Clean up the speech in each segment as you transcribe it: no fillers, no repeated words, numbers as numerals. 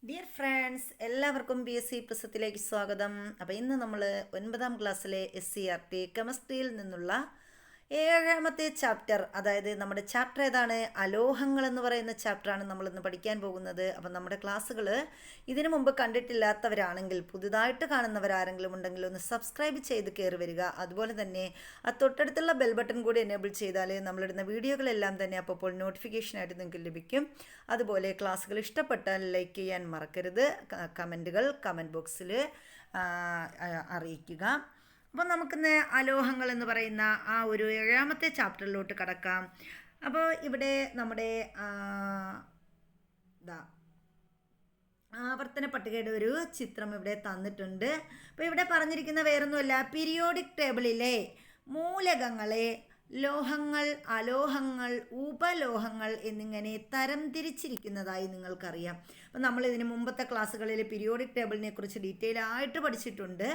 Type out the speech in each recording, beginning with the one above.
Dear friends, എല്ലാവർക്കും BSc പ്ലസത്തിലേക്ക് സ്വാഗതം. അപ്പോൾ ഇന്ന് നമ്മൾ 9ാം ക്ലാസ്സിലെ SCRT കെമിസ്ട്രിയിൽ നിന്നുള്ള 7ാമത്തെ ചാപ്റ്റർ, അതായത് നമ്മുടെ ചാപ്റ്റർ ഏതാണ്? അലോഹങ്ങൾ എന്ന് പറയുന്ന ചാപ്റ്ററാണ് നമ്മളിന്ന് പഠിക്കാൻ പോകുന്നത്. അപ്പം നമ്മുടെ ക്ലാസ്സുകൾ ഇതിനു മുമ്പ് കണ്ടിട്ടില്ലാത്തവരാണെങ്കിൽ, പുതുതായിട്ട് കാണുന്നവരാരെങ്കിലും ഉണ്ടെങ്കിൽ ഒന്ന് സബ്സ്ക്രൈബ് ചെയ്ത് കയറി വരിക. അതുപോലെ തന്നെ ആ തൊട്ടടുത്തുള്ള ബെൽ ബട്ടൺ കൂടി എനേബിൾ ചെയ്താൽ നമ്മളിടുന്ന വീഡിയോകളെല്ലാം തന്നെ അപ്പോൾ നോട്ടിഫിക്കേഷനായിട്ട് നിങ്ങൾക്ക് ലഭിക്കും. അതുപോലെ ക്ലാസ്സുകൾ ഇഷ്ടപ്പെട്ടാൽ ലൈക്ക് ചെയ്യാൻ മറക്കരുത്. കമൻറ്റ് ബോക്സിൽ അറിയിക്കുക. അപ്പോൾ നമുക്കിന്ന് അലോഹങ്ങൾ എന്ന് പറയുന്ന ആ ഒരു 7ാമത്തെ ചാപ്റ്ററിലോട്ട് കടക്കാം. അപ്പോൾ ഇവിടെ നമ്മുടെ ആവർത്തന പട്ടികയുടെ ഒരു ചിത്രം ഇവിടെ തന്നിട്ടുണ്ട്. അപ്പോൾ ഇവിടെ പറഞ്ഞിരിക്കുന്ന വേറൊന്നുമല്ല, പീരിയോഡിക് ടേബിളിലെ മൂലകങ്ങളെ ലോഹങ്ങൾ, അലോഹങ്ങൾ, ഉപലോഹങ്ങൾ എന്നിങ്ങനെ തരംതിരിച്ചിരിക്കുന്നതായി നിങ്ങൾക്കറിയാം. അപ്പം നമ്മൾ ഇതിന് മുമ്പത്തെ ക്ലാസ്സുകളിൽ പീരിയോഡിക് ടേബിളിനെ കുറിച്ച് ഡീറ്റെയിൽ ആയിട്ട് പഠിച്ചിട്ടുണ്ട്.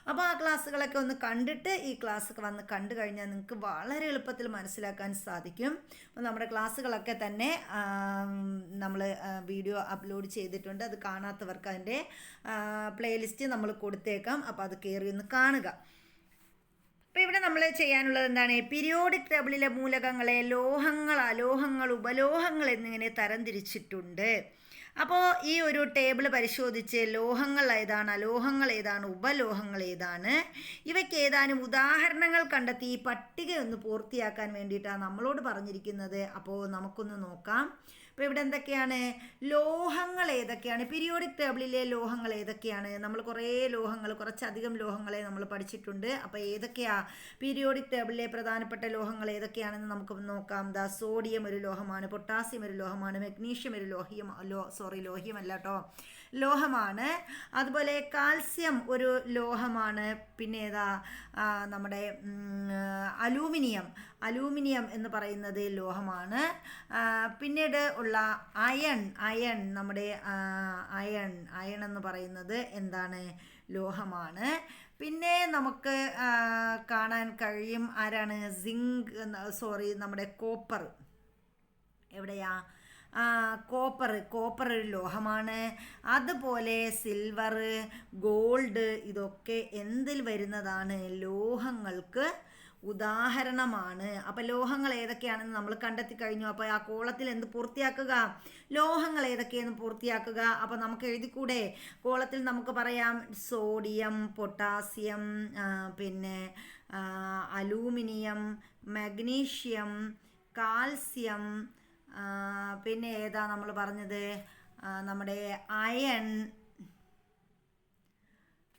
അപ്പോൾ ആ ക്ലാസ്സുകളൊക്കെ ഒന്ന് കണ്ടിട്ട് ഈ ക്ലാസ് വന്ന് കണ്ടു കഴിഞ്ഞാൽ നിങ്ങൾക്ക് വളരെ എളുപ്പത്തിൽ മനസ്സിലാക്കാൻ സാധിക്കും. അപ്പോൾ നമ്മുടെ ക്ലാസ്സുകളൊക്കെ തന്നെ നമ്മൾ വീഡിയോ അപ്ലോഡ് ചെയ്തിട്ടുണ്ട്. അത് കാണാത്തവർക്ക് അതിൻ്റെ പ്ലേലിസ്റ്റ് നമ്മൾ കൊടുത്തേക്കാം. അപ്പോൾ അത് കയറി ഒന്ന് കാണുക. അപ്പോൾ ഇവിടെ നമ്മൾ ചെയ്യാനുള്ളത് എന്താണ്? പീരിയോഡിക് ടേബിളിലെ മൂലകങ്ങളെ ലോഹങ്ങൾ, അലോഹങ്ങൾ, ഉപലോഹങ്ങൾ എന്നിങ്ങനെ തരംതിരിച്ചിട്ടുണ്ട്. അപ്പോൾ ഈ ഒരു ടേബിൾ പരിശോധിച്ച് ലോഹങ്ങൾ ഏതാണ്, അലോഹങ്ങൾ ഏതാണ്, ഉപലോഹങ്ങൾ ഏതാണ്, ഇവയ്ക്ക് ഏതാനും ഉദാഹരണങ്ങൾ കണ്ടെത്തി ഈ പട്ടിക ഒന്ന് പൂർത്തിയാക്കാൻ വേണ്ടിയിട്ടാണ് നമ്മളോട് പറഞ്ഞിരിക്കുന്നത്. അപ്പോൾ നമുക്കൊന്ന് നോക്കാം. അപ്പോൾ ഇവിടെ എന്തൊക്കെയാണ് ലോഹങ്ങൾ? ഏതൊക്കെയാണ് പീരിയോഡിക് ടേബിളിലെ ലോഹങ്ങൾ? ഏതൊക്കെയാണ്? നമ്മൾ കുറച്ചധികം ലോഹങ്ങളെ നമ്മൾ പഠിച്ചിട്ടുണ്ട്. അപ്പോൾ ഏതൊക്കെയാ പീരിയോഡിക് ടേബിളിലെ പ്രധാനപ്പെട്ട ലോഹങ്ങൾ ഏതൊക്കെയാണെന്ന് നമുക്ക് നോക്കാം. സോഡിയം ഒരു ലോഹമാണ്, പൊട്ടാസ്യം ഒരു ലോഹമാണ്, മഗ്നീഷ്യം ഒരു ലോഹ്യമല്ല കേട്ടോ, ലോഹമാണ്. അതുപോലെ കാൽസ്യം ഒരു ലോഹമാണ്. പിന്നെ നമ്മുടെ അലൂമിനിയം എന്ന് പറയുന്നത് ലോഹമാണ്. പിന്നീട് ഉള്ള അയൺ നമ്മുടെ അയൺ എന്ന് പറയുന്നത് എന്താണ്? ലോഹമാണ്. പിന്നെ നമുക്ക് കാണാൻ കഴിയും ആരാണ്? നമ്മുടെ കോപ്പർ. എവിടെയാ? കോപ്പർ ഒരു ലോഹമാണ്. അതുപോലെ സിൽവർ, ഗോൾഡ്, ഇതൊക്കെ എന്തിൽ വരുന്നതാണ്? ലോഹങ്ങൾക്ക് ഉദാഹരണമാണ്. അപ്പോൾ ലോഹങ്ങൾ ഏതൊക്കെയാണെന്ന് നമ്മൾ കണ്ടെത്തി കഴിഞ്ഞു. അപ്പോൾ ആ കോളത്തിൽ എന്ത് പൂർത്തിയാക്കുക? ലോഹങ്ങൾ ഏതൊക്കെയെന്ന് പൂർത്തിയാക്കുക. അപ്പോൾ നമുക്ക് എഴുതിക്കൂടെ? കോളത്തിൽ നമുക്ക് പറയാം സോഡിയം, പൊട്ടാസ്യം, പിന്നെ അലൂമിനിയം, മഗ്നീഷ്യം, കാൽസ്യം, പിന്നെ ഏതാ നമ്മൾ പറഞ്ഞത്? നമ്മുടെ അയൺ.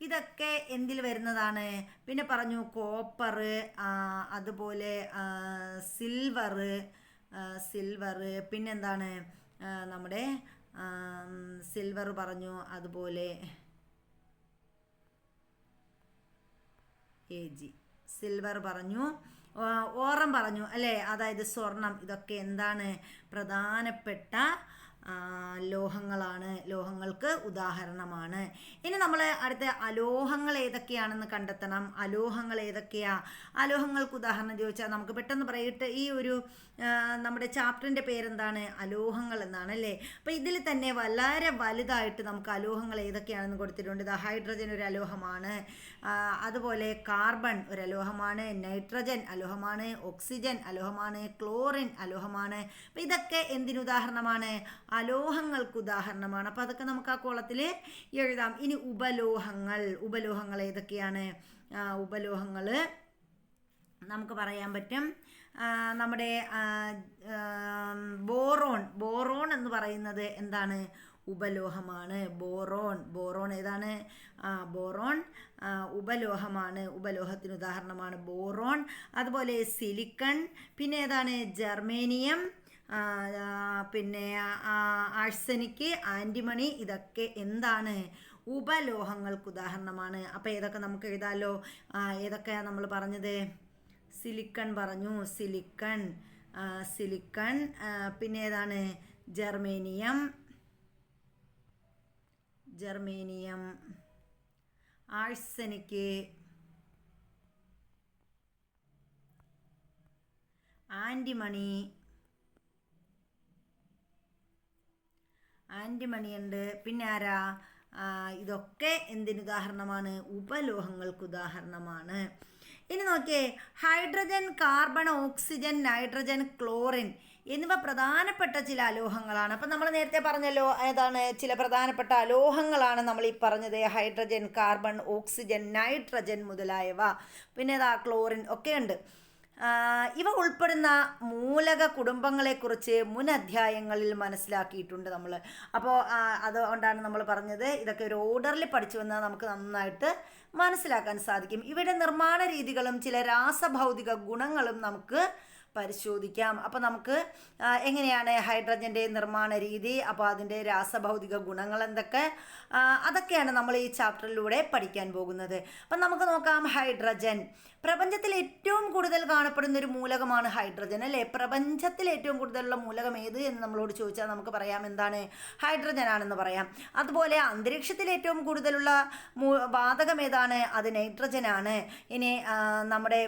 ഇതൊക്കെ എന്തിൽ വരുന്നതാണ്? പിന്നെ പറഞ്ഞു കോപ്പർ, അതുപോലെ സിൽവർ, പിന്നെന്താണ്? നമ്മുടെ സിൽവർ പറഞ്ഞു, അതുപോലെ സിൽവർ പറഞ്ഞു, ഓറം പറഞ്ഞു അല്ലേ, അതായത് സ്വർണം. ഇതൊക്കെ എന്താണ്? പ്രധാനപ്പെട്ട ലോഹങ്ങളാണ്, ലോഹങ്ങൾക്ക് ഉദാഹരണമാണ്. ഇനി നമ്മൾ അടുത്ത അലോഹങ്ങൾ ഏതൊക്കെയാണെന്ന് കണ്ടെത്തണം. അലോഹങ്ങൾ ഏതൊക്കെയാ? അലോഹങ്ങൾക്ക് ഉദാഹരണം ചോദിച്ചാൽ നമുക്ക് പെട്ടെന്ന് പറയിട്ട് ഈ ഒരു നമ്മുടെ ചാപ്റ്ററിൻ്റെ പേരെന്താണ്? അലോഹങ്ങൾ എന്നാണ് അല്ലേ. അപ്പോൾ ഇതിൽ തന്നെ വളരെ വലുതായിട്ട് നമുക്ക് അലോഹങ്ങൾ ഏതൊക്കെയാണെന്ന് കൊടുത്തിട്ടുണ്ട്. ഹൈഡ്രജൻ ഒരു അലോഹമാണ്, അതുപോലെ കാർബൺ ഒരു അലോഹമാണ്, നൈട്രജൻ അലോഹമാണ്, ഓക്സിജൻ അലോഹമാണ്, ക്ലോറിൻ അലോഹമാണ്. അപ്പോൾ ഇതൊക്കെ എന്തിനുദാഹരണമാണ്? അലോഹങ്ങൾക്ക് ഉദാഹരണമാണ്. അപ്പോൾ അതൊക്കെ നമുക്ക് ആ കോളത്തിൽ എഴുതാം. ഇനി ഉപലോഹങ്ങൾ ഏതൊക്കെയാണ്? ഉപലോഹങ്ങൾ നമുക്ക് പറയാൻ പറ്റും. നമ്മുടെ ബോറോൺ എന്ന് പറയുന്നത് എന്താണ്? ഉപലോഹമാണ്. ബോറോൺ ഏതാണ്? ബോറോൺ ഉപലോഹമാണ്, ഉപലോഹത്തിന് ഉദാഹരണമാണ് ബോറോൺ. അതുപോലെ സിലിക്കൺ, പിന്നെ ഏതാണ്? ജർമേനിയം, പിന്നെ ആഴ്സനിക്, ആൻറ്റിമണി, ഇതൊക്കെ എന്താണ്? ഉപലോഹങ്ങൾക്ക് ഉദാഹരണമാണ്. അപ്പോൾ ഏതൊക്കെ നമുക്ക് എഴുതാമല്ലോ. ഏതൊക്കെയാണ് നമ്മൾ പറഞ്ഞത്? സിലിക്കൺ പറഞ്ഞു, സിലിക്കൺ, പിന്നെ ഏതാണ്? ജർമേനിയം, ആഴ്സനിക്, ആൻറ്റിമണി, ആൻറ്റിമണിയുണ്ട്, പിന്നെ ആരാ, ഇതൊക്കെ എന്തിനുദാഹരണമാണ്? ഉപലോഹങ്ങൾക്ക് ഉദാഹരണമാണ്. ഇനി നോക്കിയേ, hydrogen, carbon, oxygen, nitrogen, chlorine എന്നിവ പ്രധാനപ്പെട്ട ചില അലോഹങ്ങളാണ്. അപ്പം നമ്മൾ നേരത്തെ പറഞ്ഞല്ലോ ഏതാണ് ചില പ്രധാനപ്പെട്ട അലോഹങ്ങളാണ് നമ്മൾ ഈ പറഞ്ഞത്. ഹൈഡ്രജൻ, കാർബൺ, ഓക്സിജൻ, നൈട്രജൻ മുതലായവ, പിന്നെ ക്ലോറിൻ ഒക്കെ ഉണ്ട്. ഇവ ഉൾപ്പെടുന്ന മൂലക കുടുംബങ്ങളെക്കുറിച്ച് മുൻ അധ്യായങ്ങളിൽ മനസ്സിലാക്കിയിട്ടുണ്ട് നമ്മൾ. അപ്പോൾ അതുകൊണ്ടാണ് നമ്മൾ പറഞ്ഞത് ഇതൊക്കെ ഒരു ഓർഡറിൽ പഠിച്ചു വന്നാൽ നമുക്ക് നന്നായിട്ട് മനസ്സിലാക്കാൻ സാധിക്കും. ഇവിടെ നിർമ്മാണ രീതികളും ചില രാസഭൗതിക ഗുണങ്ങളും നമുക്ക് പരിശോധിക്കാം. അപ്പോൾ നമുക്ക് എങ്ങനെയാണ് ഹൈഡ്രജൻ്റെ നിർമ്മാണ രീതി, അപ്പോൾ അതിൻ്റെ രാസഭൗതിക ഗുണങ്ങൾ എന്തൊക്കെ, അതൊക്കെയാണ് നമ്മൾ ഈ ചാപ്റ്ററിലൂടെ പഠിക്കാൻ പോകുന്നത്. അപ്പം നമുക്ക് നോക്കാം. ഹൈഡ്രജൻ പ്രപഞ്ചത്തിൽ ഏറ്റവും കൂടുതൽ കാണപ്പെടുന്ന ഒരു മൂലകമാണ് ഹൈഡ്രജൻ, അല്ലേ? പ്രപഞ്ചത്തിൽ ഏറ്റവും കൂടുതലുള്ള മൂലകം ഏത് എന്ന് നമ്മളോട് ചോദിച്ചാൽ നമുക്ക് പറയാം എന്താണ്? ഹൈഡ്രജൻ ആണെന്ന് പറയാം. അതുപോലെ അന്തരീക്ഷത്തിൽ ഏറ്റവും കൂടുതലുള്ള വാതകം ഏതാണ്? അത് നൈട്രജൻ ആണ്. ഇനി നമ്മുടെ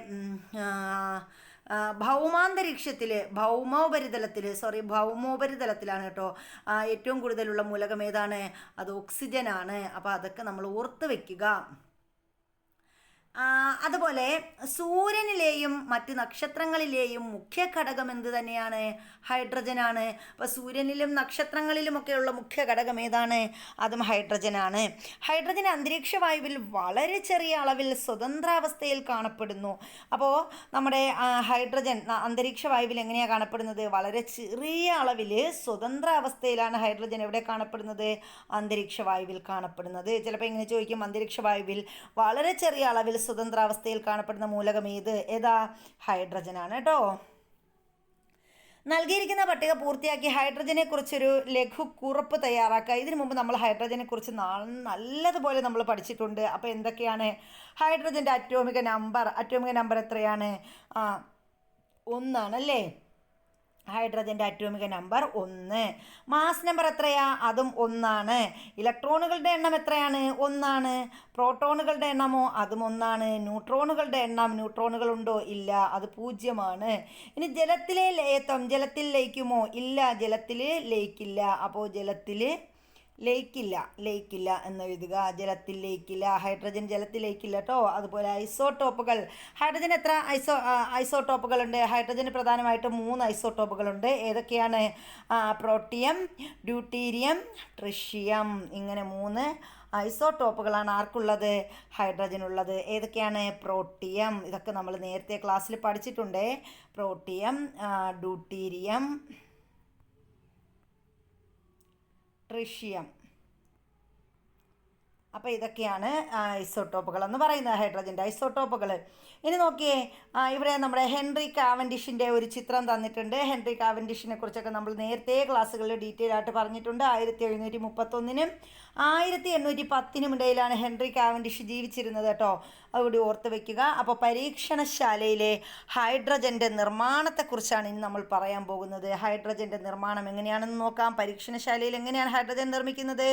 ഭൗമോപരിതലത്തിലാണ് കേട്ടോ ഏറ്റവും കൂടുതലുള്ള മൂലകം ഏതാണ്? അത് ഓക്സിജൻ ആണ്. അപ്പോൾ അതൊക്കെ നമ്മൾ ഓർത്ത് വെക്കുക. അതുപോലെ സൂര്യനിലെയും മറ്റ് നക്ഷത്രങ്ങളിലെയും മുഖ്യ ഘടകം എന്ത് തന്നെയാണ്? ഹൈഡ്രജനാണ്. അപ്പോൾ സൂര്യനിലും നക്ഷത്രങ്ങളിലുമൊക്കെയുള്ള മുഖ്യ ഘടകം ഏതാണ്? അതും ഹൈഡ്രജനാണ്. ഹൈഡ്രജൻ അന്തരീക്ഷ വായുവിൽ വളരെ ചെറിയ അളവിൽ സ്വതന്ത്രാവസ്ഥയിൽ കാണപ്പെടുന്നു. അപ്പോൾ നമ്മുടെ ഹൈഡ്രജൻ അന്തരീക്ഷ വായുവിൽ എങ്ങനെയാണ് കാണപ്പെടുന്നത്? വളരെ ചെറിയ അളവിൽ സ്വതന്ത്രാവസ്ഥയിലാണ് ഹൈഡ്രജൻ എവിടെ കാണപ്പെടുന്നത്? അന്തരീക്ഷ വായുവിൽ കാണപ്പെടുന്നത്. ചിലപ്പോൾ ഇങ്ങനെ ചോദിക്കും, അന്തരീക്ഷ വായുവിൽ വളരെ ചെറിയ അളവിൽ സ്വതന്ത്രാവസ്ഥയിൽ കാണപ്പെടുന്ന മൂലകം ഏതാ? ഹൈഡ്രജനാണ് കേട്ടോ. നൽകിയിരിക്കുന്ന പട്ടിക പൂർത്തിയാക്കി ഹൈഡ്രജനെ കുറിച്ചൊരു ലഘുക്കുറിപ്പ് തയ്യാറാക്കുക. ഇതിനു മുമ്പ് നമ്മൾ ഹൈഡ്രജനെ കുറിച്ച് നല്ലതുപോലെ നമ്മൾ പഠിച്ചിട്ടുണ്ട്. അപ്പോൾ എന്തൊക്കെയാണ് ഹൈഡ്രജൻ്റെ അറ്റോമിക നമ്പർ എത്രയാണ്? 1 ആണല്ലേ. ഹൈഡ്രജൻ്റെ അറ്റോമിക നമ്പർ 1. മാസ് നമ്പർ എത്രയാ? അതും 1 ആണ്. ഇലക്ട്രോണുകളുടെ എണ്ണം എത്രയാണ്? 1 ആണ്. പ്രോട്ടോണുകളുടെ എണ്ണമോ? അതും 1 ആണ്. ന്യൂട്രോണുകളുടെ എണ്ണം, ന്യൂട്രോണുകൾ ഉണ്ടോ? ഇല്ല, അത് 0 ആണ്. ഇനി ജലത്തിലെ ലയത്വം, ജലത്തിൽ ലയിക്കുമോ? ഇല്ല, ജലത്തിൽ ലയിക്കില്ല. അപ്പോൾ ജലത്തിൽ ലയിക്കില്ല എന്ന് എഴുതുക. ജലത്തിൽ ലയിക്കില്ല. ഹൈഡ്രജൻ ജലത്തിൽ ലയിക്കില്ല കേട്ടോ. അതുപോലെ ഐസോട്ടോപ്പുകൾ, ഹൈഡ്രജൻ എത്ര ഐസോട്ടോപ്പുകളുണ്ട്? ഹൈഡ്രജന് പ്രധാനമായിട്ടും 3 ഐസോട്ടോപ്പുകളുണ്ട്. ഏതൊക്കെയാണ്? Protium, deuterium, tritium. ഇങ്ങനെ 3 ഐസോട്ടോപ്പുകളാണ് ആർക്കുള്ളത്? ഹൈഡ്രജനുള്ളത്. ഏതൊക്കെയാണ്? പ്രോട്ടിയം, ഇതൊക്കെ നമ്മൾ നേരത്തെ ക്ലാസ്സിൽ പഠിച്ചിട്ടുണ്ട്. Protium, deuterium, tritium. അപ്പോൾ ഇതൊക്കെയാണ് ഐസോട്ടോപ്പുകൾ എന്ന് പറയുന്നത്, ഹൈഡ്രജൻ്റെ ഐസോട്ടോപ്പുകൾ. ഇനി നോക്കിയേ, ഇവിടെ നമ്മുടെ ഹെൻറി കാവൻഡിഷിൻ്റെ ഒരു ചിത്രം തന്നിട്ടുണ്ട്. ഹെൻറി കാവൻഡിഷിനെ കുറിച്ചൊക്കെ നമ്മൾ നേരത്തെ ക്ലാസ്സുകളിൽ ഡീറ്റെയിൽ ആയിട്ട് പറഞ്ഞിട്ടുണ്ട്. 1731 1810 ഇടയിലാണ് ഹെൻറി കാവൻഡിഷ് ജീവിച്ചിരുന്നത് കേട്ടോ. അതുകൂടി ഓർത്ത് വയ്ക്കുക. അപ്പോൾ പരീക്ഷണശാലയിലെ ഹൈഡ്രജൻ്റെ നിർമ്മാണത്തെക്കുറിച്ചാണ് ഇനി നമ്മൾ പറയാൻ പോകുന്നത്. ഹൈഡ്രജൻ്റെ നിർമ്മാണം എങ്ങനെയാണെന്ന് നോക്കാം. പരീക്ഷണശാലയിൽ എങ്ങനെയാണ് ഹൈഡ്രജൻ നിർമ്മിക്കുന്നത്?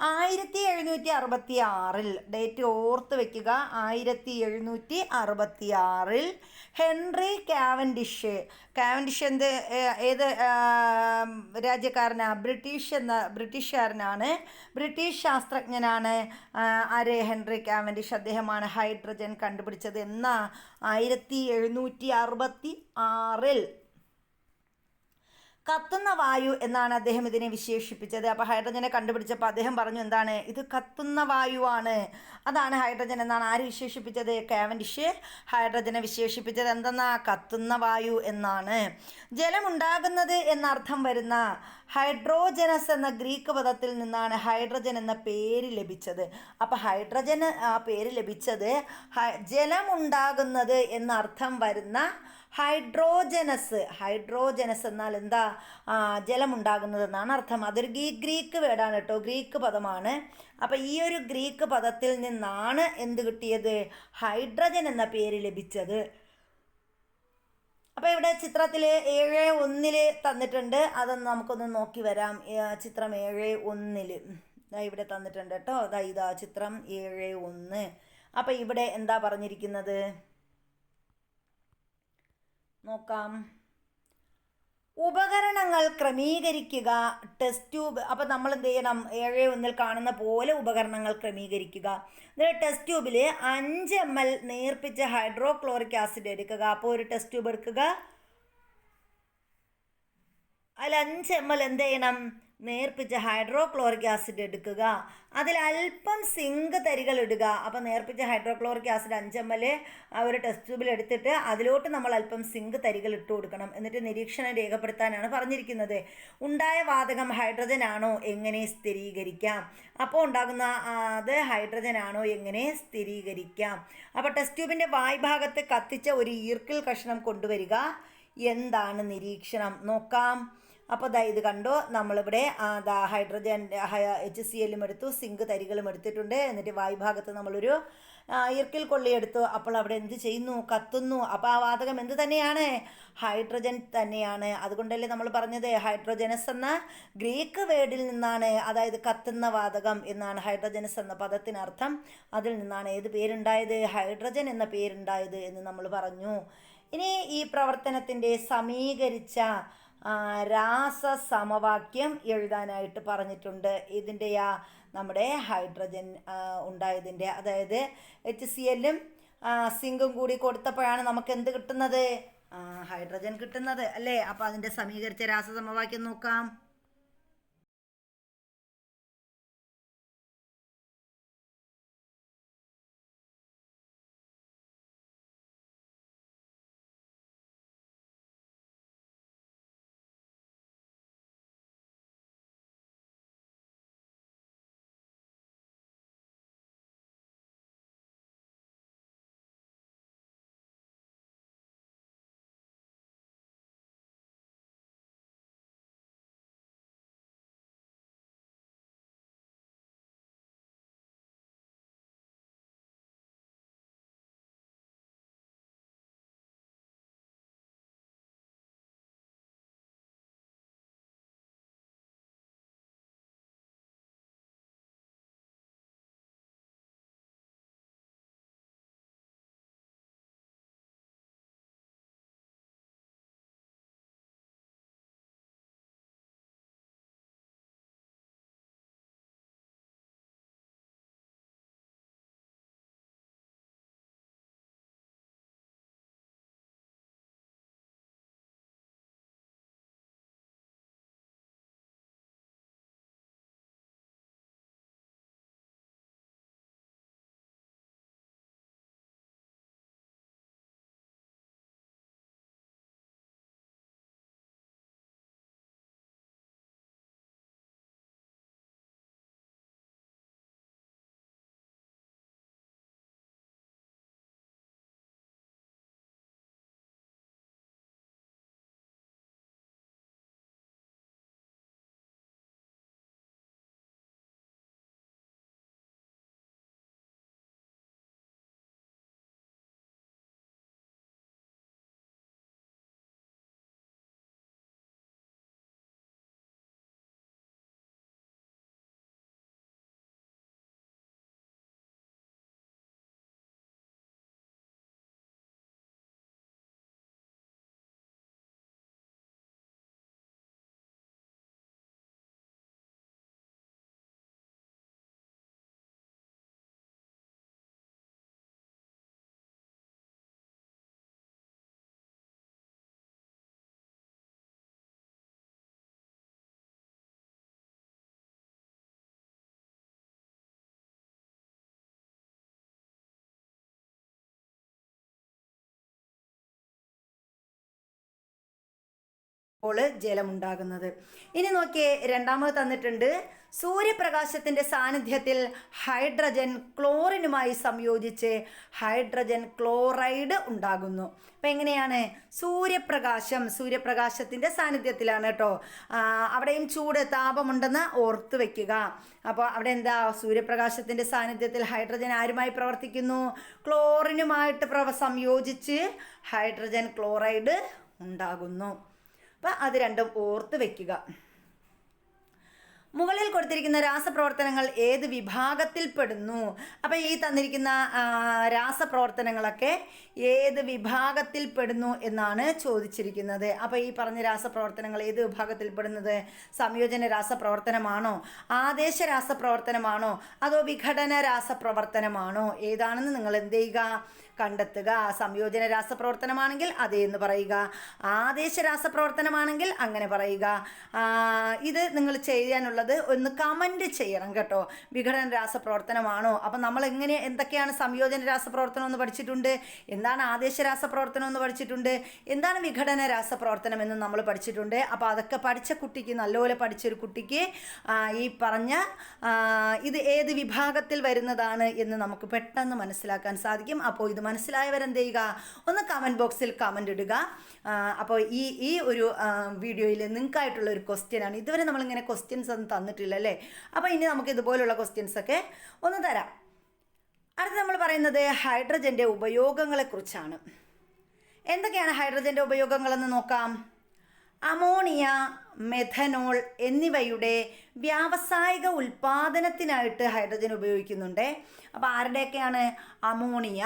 1766 ഡേറ്റ് ഓർത്ത് വയ്ക്കുക. 1766 ഹെൻറി കാവൻഡിഷ് ഏത് രാജ്യക്കാരനാണ്? ബ്രിട്ടീഷുകാരനാണ്. ബ്രിട്ടീഷ് ശാസ്ത്രജ്ഞനാണ്. ആര്? Henry Cavendish. അദ്ദേഹമാണ് ഹൈഡ്രജൻ കണ്ടുപിടിച്ചത്. 1766 കത്തുന്ന വായു എന്നാണ് അദ്ദേഹം ഇതിനെ വിശേഷിപ്പിച്ചത്. അപ്പോൾ ഹൈഡ്രജനെ കണ്ടുപിടിച്ചപ്പോൾ അദ്ദേഹം പറഞ്ഞു എന്താണ്? ഇത് കത്തുന്ന വായുവാണ്. അതാണ് ഹൈഡ്രജൻ എന്നാണ് ആര് വിശേഷിപ്പിച്ചത്? കാവൻഡിഷ് ഹൈഡ്രജനെ വിശേഷിപ്പിച്ചത് എന്തെന്നാ? കത്തുന്ന വായു എന്നാണ്. ജലമുണ്ടാകുന്നത് എന്നർത്ഥം വരുന്ന ഹൈഡ്രോജനസ് എന്ന ഗ്രീക്ക് പദത്തിൽ നിന്നാണ് ഹൈഡ്രജൻ എന്ന പേര് ലഭിച്ചത്. അപ്പോൾ ഹൈഡ്രജന് ആ പേര് ലഭിച്ചത് ജലമുണ്ടാകുന്നത് എന്നർത്ഥം വരുന്ന ഹൈഡ്രോജനസ് എന്നാൽ എന്താ? ജലമുണ്ടാകുന്നത് എന്നാണ് അർത്ഥം. അതൊരു ഗ്രീക്ക് വേർഡാണ് കേട്ടോ, ഗ്രീക്ക് പദമാണ്. അപ്പം ഈ ഒരു ഗ്രീക്ക് പദത്തിൽ നിന്നാണ് എന്ത് കിട്ടിയത്? ഹൈഡ്രജൻ എന്ന പേര് ലഭിച്ചത്. അപ്പോൾ ഇവിടെ ചിത്രത്തിൽ 7:1 തന്നിട്ടുണ്ട്. അതൊന്ന് നമുക്കൊന്ന് നോക്കി വരാം. ചിത്രം 7:1 ഇവിടെ തന്നിട്ടുണ്ട് കേട്ടോ. ഇതാ ചിത്രം 7:1. അപ്പോൾ ഇവിടെ എന്താ പറഞ്ഞിരിക്കുന്നത് നോക്കാം. ഉപകരണങ്ങൾ ക്രമീകരിക്കുക. Test tube. അപ്പോൾ നമ്മൾ എന്ത് ചെയ്യണം? 7.1 കാണുന്ന പോലെ ഉപകരണങ്ങൾ ക്രമീകരിക്കുക. എന്നിട്ട് ടെസ്റ്റ് ട്യൂബിൽ 5 ml നേർപ്പിച്ച ഹൈഡ്രോക്ലോറിക് ആസിഡ് എടുക്കുക. അപ്പോൾ ഒരു ടെസ്റ്റ് ട്യൂബ് എടുക്കുക. അതിൽ 5 ml എന്ത് ചെയ്യണം? നേർപ്പിച്ച ഹൈഡ്രോക്ലോറിക് ആസിഡ് എടുക്കുക. അതിൽ അല്പം സിങ്ക് തരികൾ ഇടുക. അപ്പോൾ നേർപ്പിച്ച ഹൈഡ്രോക്ലോറിക് ആസിഡ് 5 ml ഒരു ടെസ്റ്റ് ട്യൂബിൽ എടുത്തിട്ട് അതിലോട്ട് നമ്മൾ അല്പം സിങ്ക് തരികൾ ഇട്ട് കൊടുക്കണം. എന്നിട്ട് നിരീക്ഷണം രേഖപ്പെടുത്താനാണ് പറഞ്ഞിരിക്കുന്നത്. ഉണ്ടായ വാതകം ഹൈഡ്രജൻ ആണോ? എങ്ങനെ സ്ഥിരീകരിക്കാം? അപ്പോൾ ഉണ്ടാകുന്ന അത് ഹൈഡ്രജൻ ആണോ? എങ്ങനെ സ്ഥിരീകരിക്കാം? അപ്പോൾ ടെസ്റ്റ് ട്യൂബിൻ്റെ വായ്ഭാഗത്ത് കത്തിച്ച ഒരു ഈർക്കിൽ കഷ്ണം കൊണ്ടുവരിക. എന്താണ് നിരീക്ഷണം? നോക്കാം. അപ്പോൾ ഇത് കണ്ടോ, നമ്മളിവിടെ ഹൈഡ്രജൻ HCl എടുത്തു, സിങ്ക് തരികളും എടുത്തിട്ടുണ്ട്. എന്നിട്ട് വായുഭാഗത്ത് നമ്മളൊരു ഈർക്കിൽ കൊള്ളി എടുത്തു. അപ്പോൾ അവിടെ എന്ത് ചെയ്യുന്നു? കത്തുന്നു. അപ്പോൾ ആ വാതകം എന്ത് തന്നെയാണ്? ഹൈഡ്രജൻ തന്നെയാണ്. അതുകൊണ്ടല്ലേ നമ്മൾ പറഞ്ഞത് ഹൈഡ്രോജനസ് എന്ന ഗ്രീക്ക് വേർഡിൽ നിന്നാണ്, അതായത് കത്തുന്ന വാതകം എന്നാണ് ഹൈഡ്രോജനസ് എന്ന പദത്തിനർത്ഥം. അതിൽ നിന്നാണ് ഏത് പേരുണ്ടായത്? ഹൈഡ്രജൻ എന്ന പേരുണ്ടായത് എന്ന് നമ്മൾ പറഞ്ഞു. ഇനി ഈ പ്രവർത്തനത്തിൻ്റെ സമീകരിച്ച രാസസമവാക്യം എഴുതാനായിട്ട് പറഞ്ഞിട്ടുണ്ട്. ഇതിൻ്റെയാ നമ്മുടെ ഹൈഡ്രജൻ ഉണ്ടായതിൻ്റെ, അതായത് HCl-ഉം സിങ്കും കൂടി കൊടുത്തപ്പോഴാണ് നമുക്ക് എന്ത് കിട്ടുന്നത്? ഹൈഡ്രജൻ കിട്ടുന്നത് അല്ലേ? അപ്പോൾ അതിൻ്റെ സമീകരിച്ച രാസസമവാക്യം നോക്കാം. ജലമുണ്ടാകുന്നത്. ഇനി നോക്കിയേ, രണ്ടാമത് തന്നിട്ടുണ്ട്. സൂര്യപ്രകാശത്തിൻ്റെ സാന്നിധ്യത്തിൽ ഹൈഡ്രജൻ ക്ലോറിനുമായി സംയോജിച്ച് ഹൈഡ്രജൻ ക്ലോറൈഡ് ഉണ്ടാകുന്നു. അപ്പം എങ്ങനെയാണ്? സൂര്യപ്രകാശത്തിൻ്റെ സാന്നിധ്യത്തിലാണ് കേട്ടോ. അവിടെയും താപമുണ്ടെന്ന് ഓർത്ത് വയ്ക്കുക. അപ്പോൾ അവിടെ എന്താ? സൂര്യപ്രകാശത്തിൻ്റെ സാന്നിധ്യത്തിൽ ഹൈഡ്രജൻ ആരുമായി പ്രവർത്തിക്കുന്നു? ക്ലോറിനുമായിട്ട് സംയോജിച്ച് ഹൈഡ്രജൻ ക്ലോറൈഡ് ഉണ്ടാകുന്നു. അപ്പം അത് രണ്ടും ഓർത്ത് വയ്ക്കുക. മുകളിൽ കൊടുത്തിരിക്കുന്ന രാസപ്രവർത്തനങ്ങൾ ഏത് വിഭാഗത്തിൽപ്പെടുന്നു? അപ്പം ഈ തന്നിരിക്കുന്ന രാസപ്രവർത്തനങ്ങളൊക്കെ ഏത് വിഭാഗത്തിൽപ്പെടുന്നു എന്നാണ് ചോദിച്ചിരിക്കുന്നത്. അപ്പോൾ ഈ പറഞ്ഞ രാസപ്രവർത്തനങ്ങൾ ഏത് വിഭാഗത്തിൽപ്പെടുന്നത്? സംയോജന രാസപ്രവർത്തനമാണോ, ആദേശ രാസപ്രവർത്തനമാണോ, അതോ വിഘടന രാസപ്രവർത്തനമാണോ? ഏതാണെന്ന് നിങ്ങൾ എന്ത് ചെയ്യുക? കണ്ടെത്തുക. സംയോജന രാസപ്രവർത്തനമാണെങ്കിൽ അതേ എന്ന് പറയുക, ആദേശ രാസപ്രവർത്തനമാണെങ്കിൽ അങ്ങനെ പറയുക. ഇത് നിങ്ങൾ ചെയ്യാനുള്ളത് ഒന്ന് കമൻറ്റ് ചെയ്യണം കേട്ടോ. വിഘടന രാസപ്രവർത്തനമാണോ? അപ്പം നമ്മൾ എന്തൊക്കെയാണ് സംയോജന രാസപ്രവർത്തനം എന്ന് പഠിച്ചിട്ടുണ്ട്, എന്താണ് ആദേശ രാസപ്രവർത്തനം എന്ന് പഠിച്ചിട്ടുണ്ട്, എന്താണ് വിഘടന രാസപ്രവർത്തനം എന്ന് നമ്മൾ പഠിച്ചിട്ടുണ്ട്. അപ്പോൾ അതൊക്കെ പഠിച്ച കുട്ടിക്ക്, നല്ലപോലെ പഠിച്ചൊരു കുട്ടിക്ക് ഈ പറഞ്ഞ ഇത് ഏത് വിഭാഗത്തിൽ വരുന്നതാണ് എന്ന് നമുക്ക് പെട്ടെന്ന് മനസ്സിലാക്കാൻ സാധിക്കും. അപ്പോൾ ഇത് മനസ്സിലായവരെന്ത് ചെയ്യുക? ഒന്ന് കമൻറ്റ് ബോക്സിൽ കമൻ്റ് ഇടുക. അപ്പോൾ ഈ ഒരു വീഡിയോയിൽ നിങ്ങൾക്കായിട്ടുള്ള ഒരു ക്വസ്റ്റ്യനാണ്. ഇതുവരെ നമ്മളിങ്ങനെ ക്വസ്റ്റ്യൻസ് ഒന്നും തന്നിട്ടില്ല അല്ലേ? അപ്പോൾ ഇനി നമുക്ക് ഇതുപോലുള്ള ക്വസ്റ്റ്യൻസൊക്കെ ഒന്ന് തരാം. അടുത്ത് നമ്മൾ പറയുന്നത് ഹൈഡ്രജൻ്റെ ഉപയോഗങ്ങളെക്കുറിച്ചാണ്. എന്തൊക്കെയാണ് ഹൈഡ്രജൻ്റെ ഉപയോഗങ്ങളെന്ന് നോക്കാം. അമോണിയ, മെഥനോൾ എന്നിവയുടെ വ്യാവസായിക ഉൽപ്പാദനത്തിനായിട്ട് ഹൈഡ്രജൻ ഉപയോഗിക്കുന്നുണ്ട്. അപ്പോൾ ആരുടെയൊക്കെയാണ്? അമോണിയ,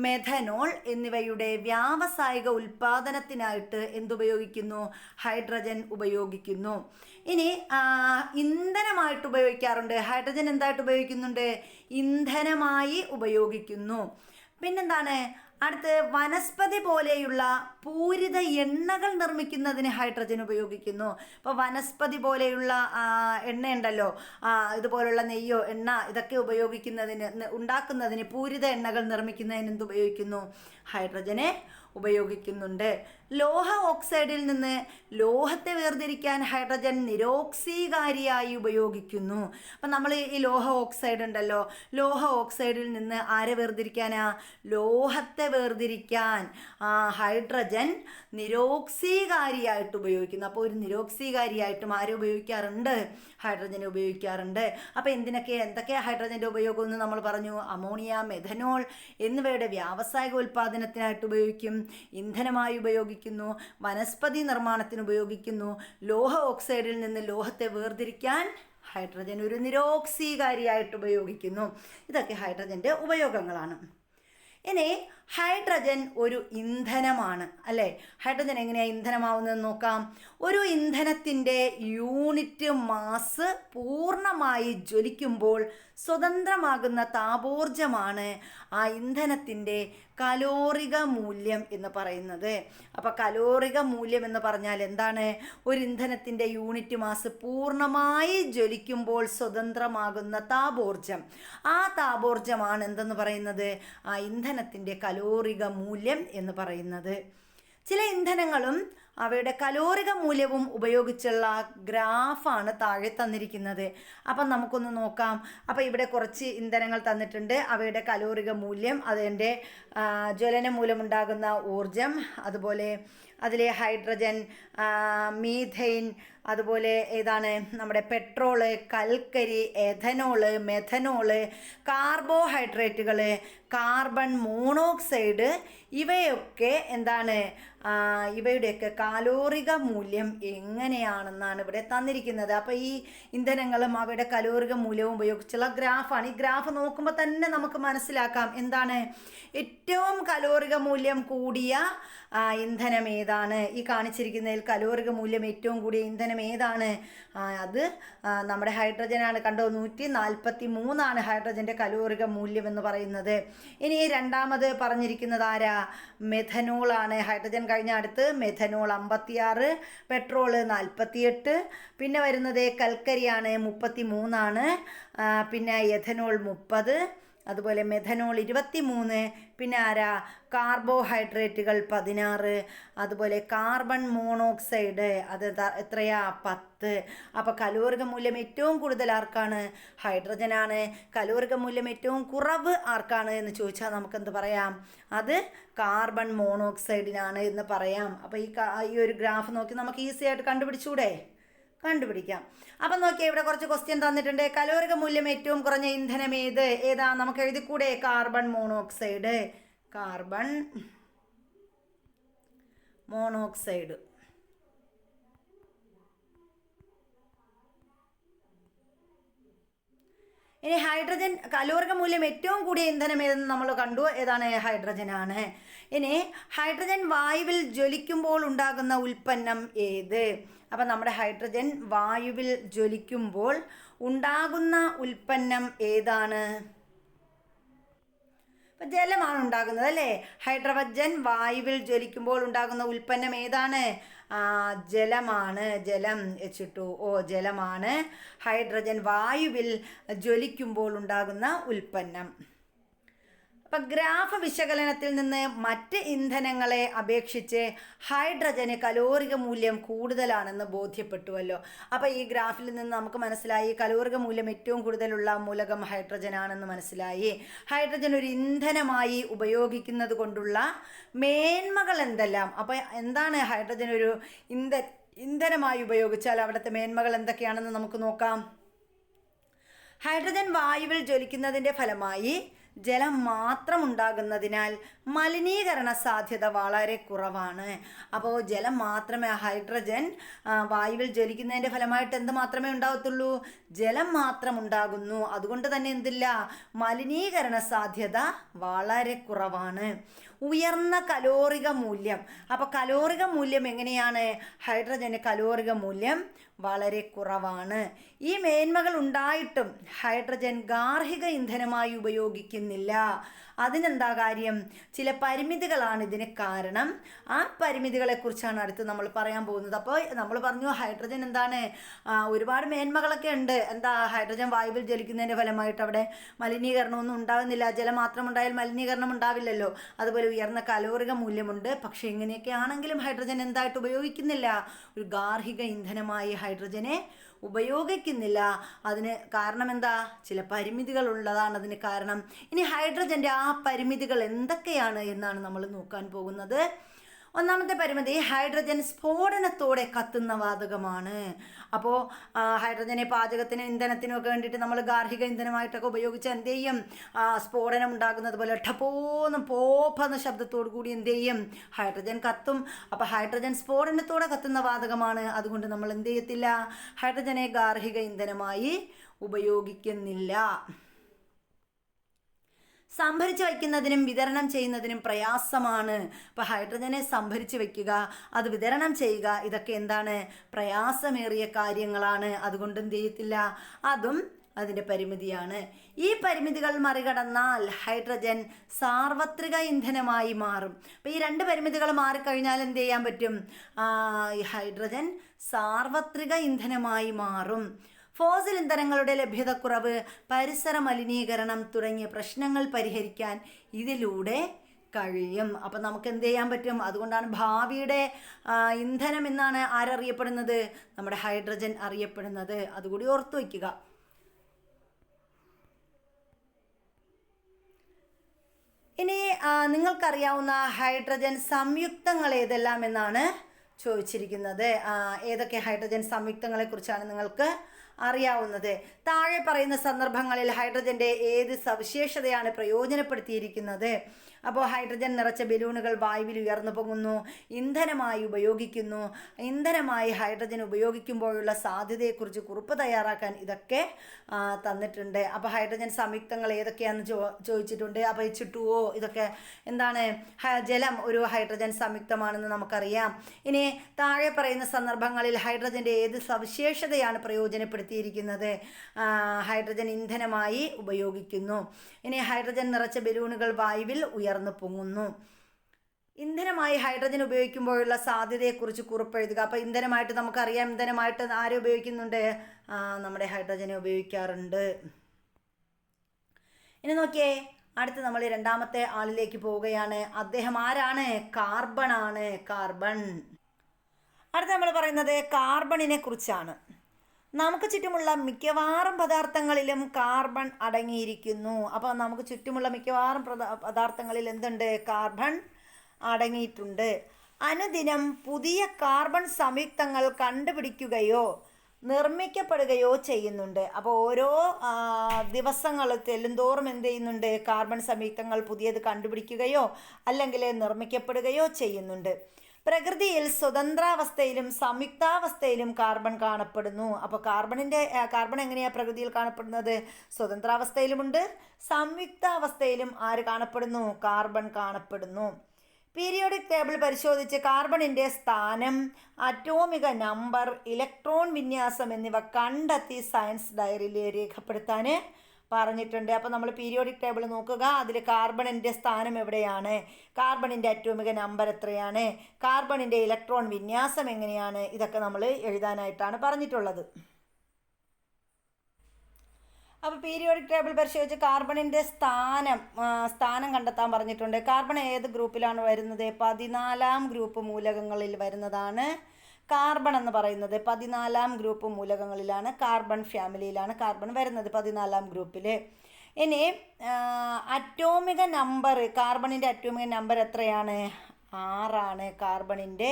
മെഥനോൾ എന്നിവയുടെ വ്യാവസായിക ഉൽപ്പാദനത്തിനായിട്ട് എന്തുപയോഗിക്കുന്നു? ഹൈഡ്രജൻ ഉപയോഗിക്കുന്നു. ഇനി ഇന്ധനമായിട്ട് ഉപയോഗിക്കാറുണ്ട്. ഹൈഡ്രജൻ എന്തായിട്ട് ഉപയോഗിക്കുന്നുണ്ട്? ഇന്ധനമായി ഉപയോഗിക്കുന്നു. പിന്നെന്താണ്? അടുത്ത് വനസ്പതി പോലെയുള്ള പൂരിത എണ്ണകൾ നിർമ്മിക്കുന്നതിന് ഹൈഡ്രജൻ ഉപയോഗിക്കുന്നു. ഇപ്പോൾ വനസ്പതി പോലെയുള്ള എണ്ണ ഉണ്ടല്ലോ, ഇതുപോലുള്ള നെയ്യോ എണ്ണ ഇതൊക്കെ ഉണ്ടാക്കുന്നതിന് പൂരിത എണ്ണകൾ നിർമ്മിക്കുന്നതിന് എന്തുപയോഗിക്കുന്നു? ഹൈഡ്രജനെ ഉപയോഗിക്കുന്നുണ്ട്. ലോഹ ഓക്സൈഡിൽ നിന്ന് ലോഹത്തെ വേർതിരിക്കാൻ ഹൈഡ്രജൻ നിരോക്സീകാരിയായി ഉപയോഗിക്കുന്നു. അപ്പം നമ്മൾ ഈ ലോഹ ഓക്സൈഡ് ഉണ്ടല്ലോ, ലോഹ ഓക്സൈഡിൽ നിന്ന് ആരെ വേർതിരിക്കാനാ? ലോഹത്തെ വേർതിരിക്കാൻ ഹൈഡ്രജൻ നിരോക്സീകാരിയായിട്ട് ഉപയോഗിക്കുന്നു. അപ്പോൾ ഒരു നിരോക്സീകാരിയായിട്ടും ആരെ ഉപയോഗിക്കാറുണ്ട്? ഹൈഡ്രജനെ ഉപയോഗിക്കാറുണ്ട്. അപ്പോൾ എന്തൊക്കെയാണ് ഹൈഡ്രജൻ്റെ ഉപയോഗം എന്ന് നമ്മൾ പറഞ്ഞു. അമോണിയ, മെഥനോൾ എന്നിവയുടെ വ്യാവസായിക ഉൽപ്പാദനത്തിനായിട്ട് ഉപയോഗിക്കും, ഇന്ധനമായി ഉപയോഗിക്കുന്നു, വനസ്പതി നിർമ്മാണത്തിന് ഉപയോഗിക്കുന്നു, ലോഹ ഓക്സൈഡിൽ നിന്ന് ലോഹത്തെ വേർതിരിക്കാൻ ഹൈഡ്രജൻ ഒരു നിരോക്സീകാരിയായിട്ട് ഉപയോഗിക്കുന്നു. ഇതൊക്കെ ഹൈഡ്രജൻ്റെ ഉപയോഗങ്ങളാണ്. ഇനി ഹൈഡ്രജൻ ഒരു ഇന്ധനമാണ് അല്ലേ? ഹൈഡ്രജൻ എങ്ങനെയാണ് ഇന്ധനമാവുന്നതെന്ന് നോക്കാം. ഒരു ഇന്ധനത്തിൻ്റെ യൂണിറ്റ് മാസ് പൂർണ്ണമായി ജ്വലിക്കുമ്പോൾ സ്വതന്ത്രമാകുന്ന താപോർജ്ജമാണ് ആ ഇന്ധനത്തിൻ്റെ കലോറിക മൂല്യം എന്ന് പറയുന്നത്. അപ്പോൾ കലോറിക മൂല്യം എന്ന് പറഞ്ഞാൽ എന്താണ്? ഒരു ഇന്ധനത്തിൻ്റെ യൂണിറ്റ് മാസ് പൂർണ്ണമായി ജ്വലിക്കുമ്പോൾ സ്വതന്ത്രമാകുന്ന താപോർജ്ജം. ആ താപോർജ്ജമാണ് എന്തെന്ന് പറയുന്നത്? ആ ഇന്ധനത്തിൻ്റെ കലോറിക മൂല്യം എന്ന് പറയുന്നത്. ചില ഇന്ധനങ്ങളും അവയുടെ കലോറിക മൂല്യവും ഉപയോഗിച്ചുള്ള ഗ്രാഫാണ് താഴെ തന്നിരിക്കുന്നത്. അപ്പം നമുക്കൊന്ന് നോക്കാം. അപ്പോൾ ഇവിടെ കുറച്ച് ഇന്ധനങ്ങൾ തന്നിട്ടുണ്ട്. അവയുടെ കലോറിക മൂല്യം, അതിൻ്റെ ജ്വലനം മൂലമുണ്ടാകുന്ന ഊർജം, അതുപോലെ അതിലെ ഹൈഡ്രജൻ, മീഥെയ്ൻ, അതുപോലെ ഏതാണ് നമ്മുടെ പെട്രോള്, കൽക്കരി, എഥനോള്, മെഥനോള്, കാർബോഹൈഡ്രേറ്റുകൾ, കാർബൺ മോണോക്സൈഡ്, ഇവയൊക്കെ എന്താണ്? ഇവയുടെയൊക്കെ കാലോറിക മൂല്യം എങ്ങനെയാണെന്നാണ് ഇവിടെ തന്നിരിക്കുന്നത്. അപ്പോൾ ഈ ഇന്ധനങ്ങളും അവയുടെ കലോറിക മൂല്യവും ഉപയോഗിച്ചുള്ള ഗ്രാഫാണ്. ഈ ഗ്രാഫ് നോക്കുമ്പോൾ തന്നെ നമുക്ക് മനസ്സിലാക്കാം എന്താണ് ഏറ്റവും കലോറിക മൂല്യം കൂടിയ ഇന്ധനം ഏതാണ്. ഈ കാണിച്ചിരിക്കുന്നതിൽ കലോറിക മൂല്യം ഏറ്റവും കൂടിയ ഇന്ധനം ഏതാണ്? അത് നമ്മുടെ ഹൈഡ്രജനാണ്. കണ്ടോ, 143 ഹൈഡ്രജൻ്റെ കലോറിക മൂല്യം എന്ന് പറയുന്നത്. ഇനി രണ്ടാമത് പറഞ്ഞിരിക്കുന്നത് ആരാ? മെഥനോളാണ്. ഹൈഡ്രജൻ കഴിഞ്ഞ അടുത്ത് മെഥനോൾ 56, പെട്രോള് 48, പിന്നെ വരുന്നത് കൽക്കരിയാണ് 33, പിന്നെ എഥനോൾ 30, അതുപോലെ മെഥനോൾ 23, പിന്നെ ആരാ? കാർബോഹൈഡ്രേറ്റുകൾ 16, അതുപോലെ കാർബൺ മോണോക്സൈഡ് അത് എത്രയാ? 10. അപ്പോൾ കലോറിക മൂല്യം ഏറ്റവും കൂടുതൽ ആർക്കാണ്? ഹൈഡ്രജനാണ്. കലോറിക മൂല്യം ഏറ്റവും കുറവ് ആർക്കാണ് എന്ന് ചോദിച്ചാൽ നമുക്കെന്ത് പറയാം? അത് കാർബൺ മോണോക്സൈഡിനാണ് എന്ന് പറയാം. അപ്പോൾ ഈ ഒരു ഗ്രാഫ് നോക്കി നമുക്ക് ഈസി ആയിട്ട് കണ്ടുപിടിക്കാം. അപ്പം നോക്കിയാൽ ഇവിടെ കുറച്ച് ക്വസ്റ്റ്യൻ തന്നിട്ടുണ്ട്. കലോറിക മൂല്യം ഏറ്റവും കുറഞ്ഞ ഇന്ധനം ഏതാ? നമുക്ക് എഴുതിക്കൂടെ? Carbon monoxide. Carbon monoxide. ഇനി ഹൈഡ്രജൻ കലോറിക മൂല്യം ഏറ്റവും കൂടിയ ഇന്ധനം ഏതെന്ന് നമ്മൾ കണ്ടു, ഏതാണ്? ഹൈഡ്രജനാണ്. ഇനി ഹൈഡ്രജൻ വായുവിൽ ജ്വലിക്കുമ്പോൾ ഉണ്ടാകുന്ന ഉൽപ്പന്നം ഏത്? അപ്പം നമ്മുടെ ഹൈഡ്രജൻ വായുവിൽ ജ്വലിക്കുമ്പോൾ ഉണ്ടാകുന്ന ഉൽപ്പന്നം ഏതാണ്? അപ്പം ജലമാണ് ഉണ്ടാകുന്നത് അല്ലേ? ഹൈഡ്രജൻ വായുവിൽ ജ്വലിക്കുമ്പോൾ ഉണ്ടാകുന്ന ഉൽപ്പന്നം ഏതാണ്? ജലമാണ്. ജലം H2O ജലമാണ് ഹൈഡ്രജൻ വായുവിൽ ജ്വലിക്കുമ്പോൾ ഉണ്ടാകുന്ന ഉൽപ്പന്നം. അപ്പം ഗ്രാഫ് വിശകലനത്തിൽ നിന്ന് മറ്റ് ഇന്ധനങ്ങളെ അപേക്ഷിച്ച് ഹൈഡ്രജന് കലോറിക മൂല്യം കൂടുതലാണെന്ന് ബോധ്യപ്പെട്ടുവല്ലോ. അപ്പോൾ ഈ ഗ്രാഫിൽ നിന്ന് നമുക്ക് മനസ്സിലായി കലോറിക മൂല്യം ഏറ്റവും കൂടുതലുള്ള മൂലകം ഹൈഡ്രജൻ ആണെന്ന് മനസ്സിലായി. ഹൈഡ്രജൻ ഒരു ഇന്ധനമായി ഉപയോഗിക്കുന്നത് കൊണ്ടുള്ള മേന്മകൾ എന്തെല്ലാം? അപ്പോൾ എന്താണ് ഹൈഡ്രജൻ ഒരു ഇന്ധനമായി ഉപയോഗിച്ചാൽ അവിടുത്തെ മേന്മകൾ എന്തൊക്കെയാണെന്ന് നമുക്ക് നോക്കാം. ഹൈഡ്രജൻ വായുവിൽ ജ്വലിക്കുന്നതിൻ്റെ ഫലമായി ജലം മാത്രം ഉണ്ടാകുന്നതിനാൽ മലിനീകരണ സാധ്യത വളരെ കുറവാണ്. അപ്പോൾ ജലം മാത്രമേ, ഹൈഡ്രജൻ വായുവിൽ ജ്വലിക്കുന്നതിൻ്റെ ഫലമായിട്ട് എന്ത് മാത്രമേ ഉണ്ടാകത്തുള്ളൂ? ജലം മാത്രം ഉണ്ടാകുന്നു. അതുകൊണ്ട് തന്നെ എന്തില്ല? മലിനീകരണ സാധ്യത വളരെ കുറവാണ്. ഉയർന്ന കലോറിക മൂല്യം. അപ്പോൾ കലോറിക മൂല്യം എങ്ങനെയാണ്? ഹൈഡ്രജന് കലോറിക മൂല്യം വളരെ കുറവാണ്. ഈ മേന്മകൾ ഉണ്ടായിട്ടും ഹൈഡ്രജൻ ഗാർഹിക ഇന്ധനമായി ഉപയോഗിക്കുന്നില്ല. അതിനെന്താ കാര്യം? ചില പരിമിതികളാണ് ഇതിന് കാരണം. ആ പരിമിതികളെക്കുറിച്ചാണ് അടുത്ത് നമ്മൾ പറയാൻ പോകുന്നത്. അപ്പോൾ നമ്മൾ പറഞ്ഞു ഹൈഡ്രജൻ എന്താണ്, ഒരുപാട് മേന്മകളൊക്കെ ഉണ്ട്. എന്താ? ഹൈഡ്രജൻ വായുവിൽ ജ്വലിക്കുന്നതിൻ്റെ ഫലമായിട്ട് അവിടെ മലിനീകരണമൊന്നും ഉണ്ടാകുന്നില്ല. ജലം മാത്രം ഉണ്ടായാൽ മലിനീകരണം ഉണ്ടാവില്ലല്ലോ. അതുപോലെ ഉയർന്ന കലോറിക മൂല്യമുണ്ട്. പക്ഷേ ഇങ്ങനെയൊക്കെ ആണെങ്കിലും ഹൈഡ്രജൻ എന്തായിട്ട് ഉപയോഗിക്കുന്നില്ല? ഒരു ഗാർഹിക ഇന്ധനമായി ഹൈഡ്രജനെ ഉപയോഗിക്കുന്നില്ല. അതിന് കാരണം എന്താ? ചില പരിമിതികൾ ഉള്ളതാണ് അതിന് കാരണം. ഇനി ഹൈഡ്രജൻ്റെ ആ പരിമിതികൾ എന്തൊക്കെയാണ് എന്നാണ് നമ്മൾ നോക്കാൻ പോകുന്നത്. ഒന്നാമത്തെ പരിമിതി, ഹൈഡ്രജൻ സ്ഫോടനത്തോടെ കത്തുന്ന വാതകമാണ്. അപ്പോൾ ഹൈഡ്രജനെ പാചകത്തിനും ഇന്ധനത്തിനും ഒക്കെ വേണ്ടിയിട്ട് നമ്മൾ ഗാർഹിക ഇന്ധനമായിട്ടൊക്കെ ഉപയോഗിച്ച് എന്ത് ചെയ്യും? സ്ഫോടനം ഉണ്ടാകുന്നത് പോലെ ടപ്പോന്ന് പോപ്പെന്ന ശബ്ദത്തോടു കൂടി എന്ത് ചെയ്യും? ഹൈഡ്രജൻ കത്തും. അപ്പോൾ ഹൈഡ്രജൻ സ്ഫോടനത്തോടെ കത്തുന്ന വാതകമാണ്. അതുകൊണ്ട് നമ്മൾ എന്ത് ചെയ്യത്തില്ല? ഹൈഡ്രജനെ ഗാർഹിക ഇന്ധനമായി ഉപയോഗിക്കുന്നില്ല. സംഭരിച്ച് വയ്ക്കുന്നതിനും വിതരണം ചെയ്യുന്നതിനും പ്രയാസമാണ്. അപ്പോൾ ഹൈഡ്രജനെ സംഭരിച്ച് വയ്ക്കുക, അത് വിതരണം ചെയ്യുക, ഇതൊക്കെ എന്താണ്? പ്രയാസമേറിയ കാര്യങ്ങളാണ്. അതുകൊണ്ട് എന്ത് ചെയ്യത്തില്ല? അതും അതിൻ്റെ പരിമിതിയാണ്. ഈ പരിമിതികൾ മറികടന്നാൽ ഹൈഡ്രജൻ സാർവത്രിക ഇന്ധനമായി മാറും. അപ്പോൾ ഈ രണ്ട് പരിമിതികൾ മാറിക്കഴിഞ്ഞാൽ എന്ത് ചെയ്യാൻ പറ്റും? ഈ ഹൈഡ്രജൻ സാർവത്രിക ഇന്ധനമായി മാറും. ഫോസിൽ ഇന്ധനങ്ങളുടെ ലഭ്യതക്കുറവ്, പരിസര മലിനീകരണം തുടങ്ങിയ പ്രശ്നങ്ങൾ പരിഹരിക്കാൻ ഇതിലൂടെ കഴിയും. അപ്പം നമുക്ക് എന്ത് ചെയ്യാൻ പറ്റും? അതുകൊണ്ടാണ് ഭാവിയുടെ ഇന്ധനം എന്നാണ് ആരറിയപ്പെടുന്നത്? നമ്മുടെ ഹൈഡ്രജൻ അറിയപ്പെടുന്നത്. അതുകൂടി ഓർത്തു വയ്ക്കുക. ഇനി നിങ്ങൾക്കറിയാവുന്ന ഹൈഡ്രജൻ സംയുക്തങ്ങൾ ഏതെല്ലാം എന്നാണ് ചോദിച്ചിരിക്കുന്നത്. ഏതൊക്കെ ഹൈഡ്രജൻ സംയുക്തങ്ങളെക്കുറിച്ചാണ് നിങ്ങൾക്ക് അറിയാവുന്നത്? താഴെ പറയുന്ന സന്ദർഭങ്ങളിൽ ഹൈഡ്രജൻ്റെ ഏത് സവിശേഷതയാണ് പ്രയോജനപ്പെടുത്തിയിരിക്കുന്നത്? അപ്പോൾ ഹൈഡ്രജൻ നിറച്ച ബലൂണുകൾ വായുവിൽ ഉയർന്നു പൊങ്ങുന്നു, ഇന്ധനമായി ഉപയോഗിക്കുന്നു. ഇന്ധനമായി ഹൈഡ്രജൻ ഉപയോഗിക്കുമ്പോഴുള്ള സാധ്യതയെക്കുറിച്ച് കുറിപ്പ് തയ്യാറാക്കാൻ ഇതൊക്കെ തന്നിട്ടുണ്ട്. അപ്പോൾ ഹൈഡ്രജൻ സംയുക്തങ്ങൾ ഏതൊക്കെയാണെന്ന് ചോദിച്ചിട്ടുണ്ട്. അപ്പോൾ H2O ഇതൊക്കെ എന്താണ്? ജലം ഒരു ഹൈഡ്രജൻ സംയുക്തമാണെന്ന് നമുക്കറിയാം. ഇനി താഴെ പറയുന്ന സന്ദർഭങ്ങളിൽ ഹൈഡ്രജൻ്റെ ഏത് സവിശേഷതയാണ് പ്രയോജനപ്പെടുത്തിയിരിക്കുന്നത്? ഹൈഡ്രജൻ ഇന്ധനമായി ഉപയോഗിക്കുന്നു. ഇനി ഹൈഡ്രജൻ നിറച്ച ബലൂണുകൾ വായുവിൽ ഉയർന്നു പൊങ്ങുന്നു. ഇന്ധനമായി ഹൈഡ്രജൻ ഉപയോഗിക്കുമ്പോഴുള്ള സാധ്യതയെക്കുറിച്ച് കുറിപ്പെഴുതുക. അപ്പോൾ ഇന്ധനമായിട്ട് നമുക്കറിയാം, ഇന്ധനമായിട്ട് ആരെ ഉപയോഗിക്കുന്നുണ്ട്? നമ്മുടെ ഹൈഡ്രജനെ ഉപയോഗിക്കാറുണ്ട്. ഇനി നോക്കിയേ, അടുത്ത് നമ്മൾ രണ്ടാമത്തെ ആളിലേക്ക് പോവുകയാണ്. അദ്ദേഹം ആരാണ്? കാർബൺ ആണ്. കാർബൺ. അടുത്ത് നമ്മൾ പറയുന്നത് കാർബണിനെ കുറിച്ചാണ്. നമുക്ക് ചുറ്റുമുള്ള മിക്കവാറും പദാർത്ഥങ്ങളിലും കാർബൺ അടങ്ങിയിരിക്കുന്നു. അപ്പോൾ നമുക്ക് ചുറ്റുമുള്ള മിക്കവാറും പദാർത്ഥങ്ങളിൽ എന്തുണ്ട്? കാർബൺ അടങ്ങിയിട്ടുണ്ട്. അനുദിനം പുതിയ കാർബൺ സംയുക്തങ്ങൾ കണ്ടുപിടിക്കുകയോ നിർമ്മിക്കപ്പെടുകയോ ചെയ്യുന്നുണ്ട്. അപ്പോൾ ഓരോ ദിവസങ്ങൾ ചെല്ലുന്തോറും എന്ത് ചെയ്യുന്നുണ്ട്? കാർബൺ സംയുക്തങ്ങൾ പുതിയത് കണ്ടുപിടിക്കുകയോ അല്ലെങ്കിൽ നിർമ്മിക്കപ്പെടുകയോ ചെയ്യുന്നുണ്ട്. പ്രകൃതിയിൽ സ്വതന്ത്രാവസ്ഥയിലും സംയുക്താവസ്ഥയിലും കാർബൺ കാണപ്പെടുന്നു. അപ്പോൾ കാർബൺ എങ്ങനെയാണ് പ്രകൃതിയിൽ കാണപ്പെടുന്നത്? സ്വതന്ത്രാവസ്ഥയിലുമുണ്ട്, സംയുക്താവസ്ഥയിലും ആര് കാണപ്പെടുന്നു? കാർബൺ കാണപ്പെടുന്നു. പീരിയോഡിക് ടേബിൾ പരിശോധിച്ച് കാർബണിൻ്റെ സ്ഥാനം, അറ്റോമിക നമ്പർ, ഇലക്ട്രോൺ വിന്യാസം എന്നിവ കണ്ടെത്തി സയൻസ് ഡയറിയിൽ രേഖപ്പെടുത്താൻ പറഞ്ഞിട്ടുണ്ട്. അപ്പോൾ നമ്മൾ പീരിയോഡിക് ടേബിൾ നോക്കുക. അതിൽ കാർബണിൻ്റെ സ്ഥാനം എവിടെയാണ്, കാർബണിൻ്റെ അറ്റോമിക നമ്പർ എത്രയാണ്, കാർബണിൻ്റെ ഇലക്ട്രോൺ വിന്യാസം എങ്ങനെയാണ്, ഇതൊക്കെ നമ്മൾ എഴുതാനായിട്ടാണ് പറഞ്ഞിട്ടുള്ളത്. അപ്പോൾ പീരിയോഡിക് ടേബിൾ പരിശോധിച്ച് കാർബണിൻ്റെ സ്ഥാനം കണ്ടെത്താൻ പറഞ്ഞിട്ടുണ്ട്. കാർബൺ ഏത് ഗ്രൂപ്പിലാണ് വരുന്നത്? 14-ാം ഗ്രൂപ്പ് മൂലകങ്ങളിൽ വരുന്നതാണ് കാർബൺ എന്ന് പറയുന്നത്. 14-ാം ഗ്രൂപ്പ് മൂലകങ്ങളിലാണ്, കാർബൺ ഫാമിലിയിലാണ് കാർബൺ വരുന്നത്, 14-ാം ഗ്രൂപ്പിൽ. ഇനി അറ്റോമിക നമ്പർ, കാർബണിൻ്റെ അറ്റോമിക നമ്പർ എത്രയാണ്? 6 കാർബണിൻ്റെ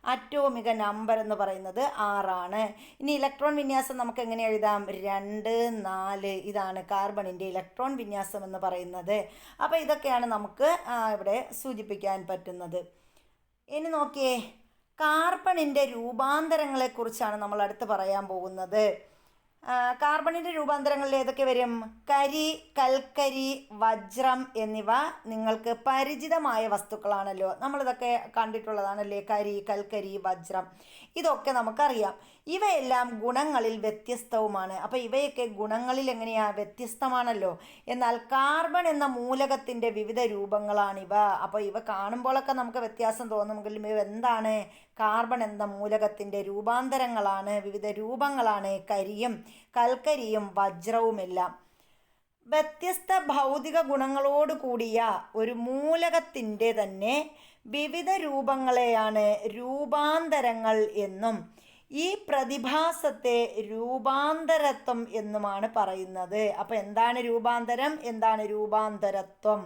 അറ്റോമിക നമ്പർ എന്ന് പറയുന്നത് 6. ഇനി ഇലക്ട്രോൺ വിന്യാസം നമുക്ക് എങ്ങനെ എഴുതാം? 2, 4. ഇതാണ് കാർബണിൻ്റെ ഇലക്ട്രോൺ വിന്യാസം എന്ന് പറയുന്നത്. അപ്പോൾ ഇതൊക്കെയാണ് നമുക്ക് ഇവിടെ സൂചിപ്പിക്കാൻ പറ്റുന്നത്. ഇനി നോക്കിയേ, കാർബണിൻ്റെ രൂപാന്തരങ്ങളെക്കുറിച്ചാണ് നമ്മൾ അടുത്ത് പറയാൻ പോകുന്നത്. കാർബണിൻ്റെ രൂപാന്തരങ്ങളിൽ ഏതൊക്കെ വരും? കരി, കൽക്കരി, വജ്രം എന്നിവ നിങ്ങൾക്ക് പരിചിതമായ വസ്തുക്കളാണല്ലോ. നമ്മളിതൊക്കെ കണ്ടിട്ടുള്ളതാണല്ലേ, കരി, കൽക്കരി, വജ്രം, ഇതൊക്കെ നമുക്കറിയാം. ഇവയെല്ലാം ഗുണങ്ങളിൽ വ്യത്യസ്തവുമാണ്. അപ്പോൾ ഇവയൊക്കെ ഗുണങ്ങളിൽ എങ്ങനെയാണ്? വ്യത്യസ്തമാണല്ലോ. എന്നാൽ കാർബൺ എന്ന മൂലകത്തിൻ്റെ വിവിധ രൂപങ്ങളാണിവ. അപ്പോൾ ഇവ കാണുമ്പോഴൊക്കെ നമുക്ക് വ്യത്യാസം തോന്നുമെങ്കിലും ഇവ എന്താണ്? കാർബൺ എന്ന മൂലകത്തിൻ്റെ രൂപാന്തരങ്ങളാണ്, വിവിധ രൂപങ്ങളാണ് കരിയും കൽക്കരിയും വജ്രവുമെല്ലാം. വ്യത്യസ്ത ഭൗതിക ഗുണങ്ങളോട് കൂടിയ ഒരു മൂലകത്തിൻ്റെ തന്നെ വിവിധ രൂപങ്ങളെയാണ് രൂപാന്തരങ്ങൾ എന്നും ഈ പ്രതിഭാസത്തെ രൂപാന്തരത്വം എന്നുമാണ് പറയുന്നത്. അപ്പോൾ എന്താണ് രൂപാന്തരം, എന്താണ് രൂപാന്തരത്വം?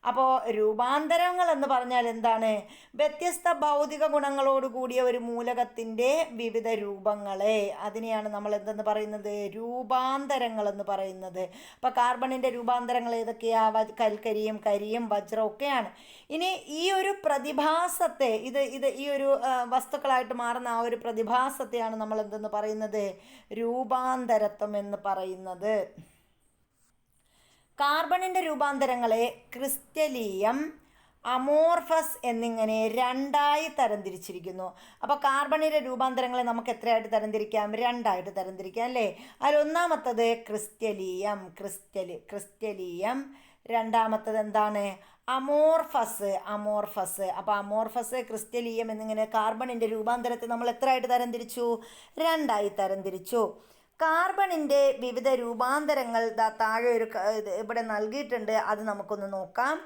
അപ്പോൾ രൂപാന്തരങ്ങൾ എന്ന് പറഞ്ഞാൽ എന്താണ്? വ്യത്യസ്ത ഭൗതിക ഗുണങ്ങളോട് കൂടിയ ഒരു മൂലകത്തിൻ്റെ വിവിധ രൂപങ്ങളെ, അതിനെയാണ് നമ്മൾ എന്തെന്ന് പറയുന്നത്? രൂപാന്തരങ്ങൾ എന്ന് പറയുന്നത്. അപ്പോൾ കാർബണിൻ്റെ രൂപാന്തരങ്ങൾ ഏതൊക്കെയാണ്? കൽക്കരിയും കരിയും വജ്രവും ഒക്കെയാണ്. ഇനി ഈ ഒരു പ്രതിഭാസത്തെ, ഈ ഒരു വസ്തുക്കളായിട്ട് മാറുന്ന ആ ഒരു പ്രതിഭാസത്തെയാണ് നമ്മൾ എന്തെന്ന് പറയുന്നത്? രൂപാന്തരത്വം എന്ന് പറയുന്നത്. കാർബണിൻ്റെ രൂപാന്തരങ്ങളെ ക്രിസ്റ്റലീയം, അമോർഫസ് എന്നിങ്ങനെ 2ആയി തരംതിരിച്ചിരിക്കുന്നു. അപ്പോൾ കാർബണിൻ്റെ രൂപാന്തരങ്ങളെ നമുക്ക് എത്രയായിട്ട് തരംതിരിക്കാം? 2ആയിട്ട് തരംതിരിക്കാം അല്ലേ? അതിലൊന്നാമത്തത് ക്രിസ്റ്റലീയം, രണ്ടാമത്തത് എന്താണ്? അമോർഫസ്. അപ്പോൾ അമോർഫസ്, ക്രിസ്റ്റലീയം എന്നിങ്ങനെ കാർബണിൻ്റെ രൂപാന്തരത്തെ നമ്മൾ എത്രയായിട്ട് തരംതിരിച്ചു? 2ആയി തരംതിരിച്ചു. കാർബണിൻ്റെ വിവിധ രൂപാന്തരങ്ങൾ താഴെ ഇവിടെ നൽകിയിട്ടുണ്ട്, അത് നമുക്കൊന്ന് നോക്കാം.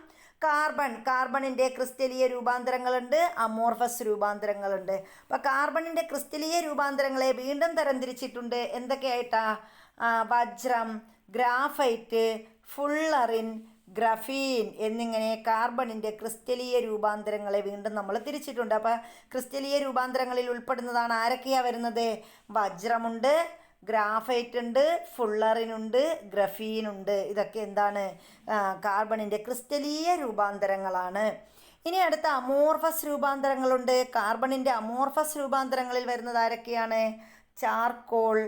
കാർബണിൻ്റെ ക്രിസ്റ്റലീയ രൂപാന്തരങ്ങളുണ്ട്, അമോർഫസ് രൂപാന്തരങ്ങളുണ്ട്. അപ്പോൾ കാർബണിൻ്റെ ക്രിസ്റ്റലീയ രൂപാന്തരങ്ങളെ വീണ്ടും തരംതിരിച്ചിട്ടുണ്ട്. എന്തൊക്കെയായിട്ടാ? വജ്രം, ഗ്രാഫൈറ്റ്, ഫുള്ളറിൻ, ഗ്രഫീൻ എന്നിങ്ങനെ കാർബണിൻ്റെ ക്രിസ്റ്റലീയ രൂപാന്തരങ്ങളെ വീണ്ടും നമ്മൾ തിരിച്ചിട്ടുണ്ട്. അപ്പോൾ ക്രിസ്റ്റലീയ രൂപാന്തരങ്ങളിൽ ഉൾപ്പെടുന്നതാണ് ആരൊക്കെയാണ് വരുന്നത്? വജ്രമുണ്ട്, ഗ്രാഫൈറ്റ് ഉണ്ട്, ഫുള്ളറിനുണ്ട്, ഗ്രഫീനുണ്ട്. ഇതൊക്കെ എന്താണ്? കാർബണിൻ്റെ ക്രിസ്റ്റലീയ രൂപാന്തരങ്ങളാണ്. ഇനി അടുത്ത അമോർഫസ് രൂപാന്തരങ്ങളുണ്ട്. കാർബണിൻ്റെ അമോർഫസ് രൂപാന്തരങ്ങളിൽ വരുന്നത് ആരൊക്കെയാണ്? ചാർക്കോൾ,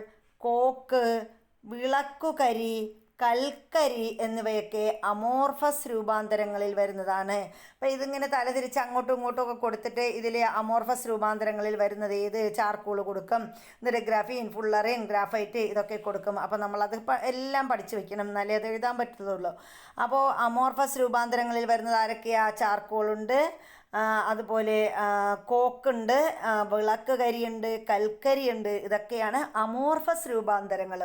കോക്ക്, വിളക്കുകരി, കൽക്കരി എന്നിവയൊക്കെ അമോർഫസ് രൂപാന്തരങ്ങളിൽ വരുന്നതാണ്. അപ്പോൾ ഇതിങ്ങനെ തലതിരിച്ച് അങ്ങോട്ടും ഇങ്ങോട്ടും ഒക്കെ കൊടുത്തിട്ട് ഇതിൽ അമോർഫസ് രൂപാന്തരങ്ങളിൽ വരുന്നത് ഏത്? ചാർക്കോൾ കൊടുക്കും, എന്നിട്ട് ഗ്രഫീൻ, ഫുള്ളറിൻ, ഗ്രാഫൈറ്റ് ഇതൊക്കെ കൊടുക്കും. അപ്പോൾ നമ്മളത് എല്ലാം പഠിച്ചു വെക്കണം, എന്നാലേ അത് എഴുതാൻ പറ്റുള്ളൂ. അപ്പോൾ അമോർഫസ് രൂപാന്തരങ്ങളിൽ വരുന്നത് ആരൊക്കെയാണ്? ചാർക്കോളുണ്ട്, അതുപോലെ കോക്കുണ്ട്, വിളക്ക് കരിയുണ്ട്, കൽക്കരിയുണ്ട്. ഇതൊക്കെയാണ് അമോർഫസ് രൂപാന്തരങ്ങൾ.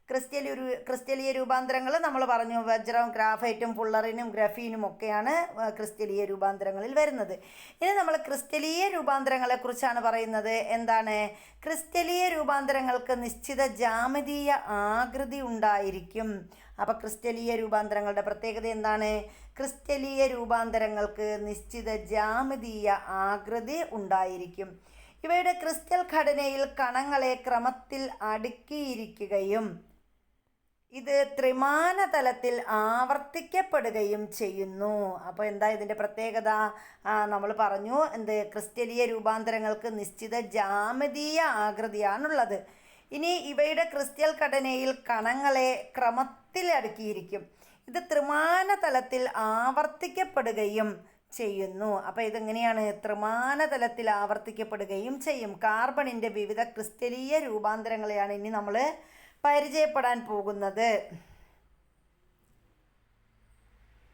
ക്രിസ്റ്റലീയ രൂപാന്തരങ്ങൾ നമ്മൾ പറഞ്ഞു, വജ്രം, ഗ്രാഫൈറ്റും ഫുള്ളറിനും ഗ്രഫീനും ഒക്കെയാണ് ക്രിസ്റ്റലീയ രൂപാന്തരങ്ങളിൽ വരുന്നത്. ഇനി നമ്മൾ ക്രിസ്റ്റലീയ രൂപാന്തരങ്ങളെക്കുറിച്ചാണ് പറയുന്നത്. എന്താണ്? ക്രിസ്റ്റലീയ രൂപാന്തരങ്ങൾക്ക് നിശ്ചിത ജാമിതീയ ആകൃതി ഉണ്ടായിരിക്കും. അപ്പോൾ ക്രിസ്റ്റലീയ രൂപാന്തരങ്ങളുടെ പ്രത്യേകത എന്താണ്? ക്രിസ്റ്റലീയ രൂപാന്തരങ്ങൾക്ക് നിശ്ചിത ജാമിതീയ ആകൃതി ഉണ്ടായിരിക്കും. ഇവയുടെ ക്രിസ്റ്റൽ ഘടനയിൽ കണങ്ങളെ ക്രമത്തിൽ അടുക്കിയിരിക്കുകയും ഇത് ത്രിമാന തലത്തിൽ ആവർത്തിക്കപ്പെടുകയും ചെയ്യുന്നു. അപ്പോൾ എന്താ ഇതിൻ്റെ പ്രത്യേകത? നമ്മൾ പറഞ്ഞു എന്ത്, ക്രിസ്റ്റലീയ രൂപാന്തരങ്ങൾക്ക് നിശ്ചിത ജാമിതീയ ആകൃതിയാണുള്ളത്. ഇനി ഇവയുടെ ക്രിസ്റ്റൽ ഘടനയിൽ കണങ്ങളെ ക്രമത്തിൽ അടുക്കിയിരിക്കും. ഇത് ത്രിമാന തലത്തിൽ ആവർത്തിക്കപ്പെടുകയും ചെയ്യുന്നു. അപ്പോൾ ഇതെങ്ങനെയാണ്? ത്രിമാന തലത്തിൽ ആവർത്തിക്കപ്പെടുകയും ചെയ്യും. കാർബണിൻ്റെ വിവിധ ക്രിസ്റ്റലീയ രൂപാന്തരങ്ങളെയാണ് ഇനി നമ്മൾ പരിചയപ്പെടാൻ പോകുന്നത്.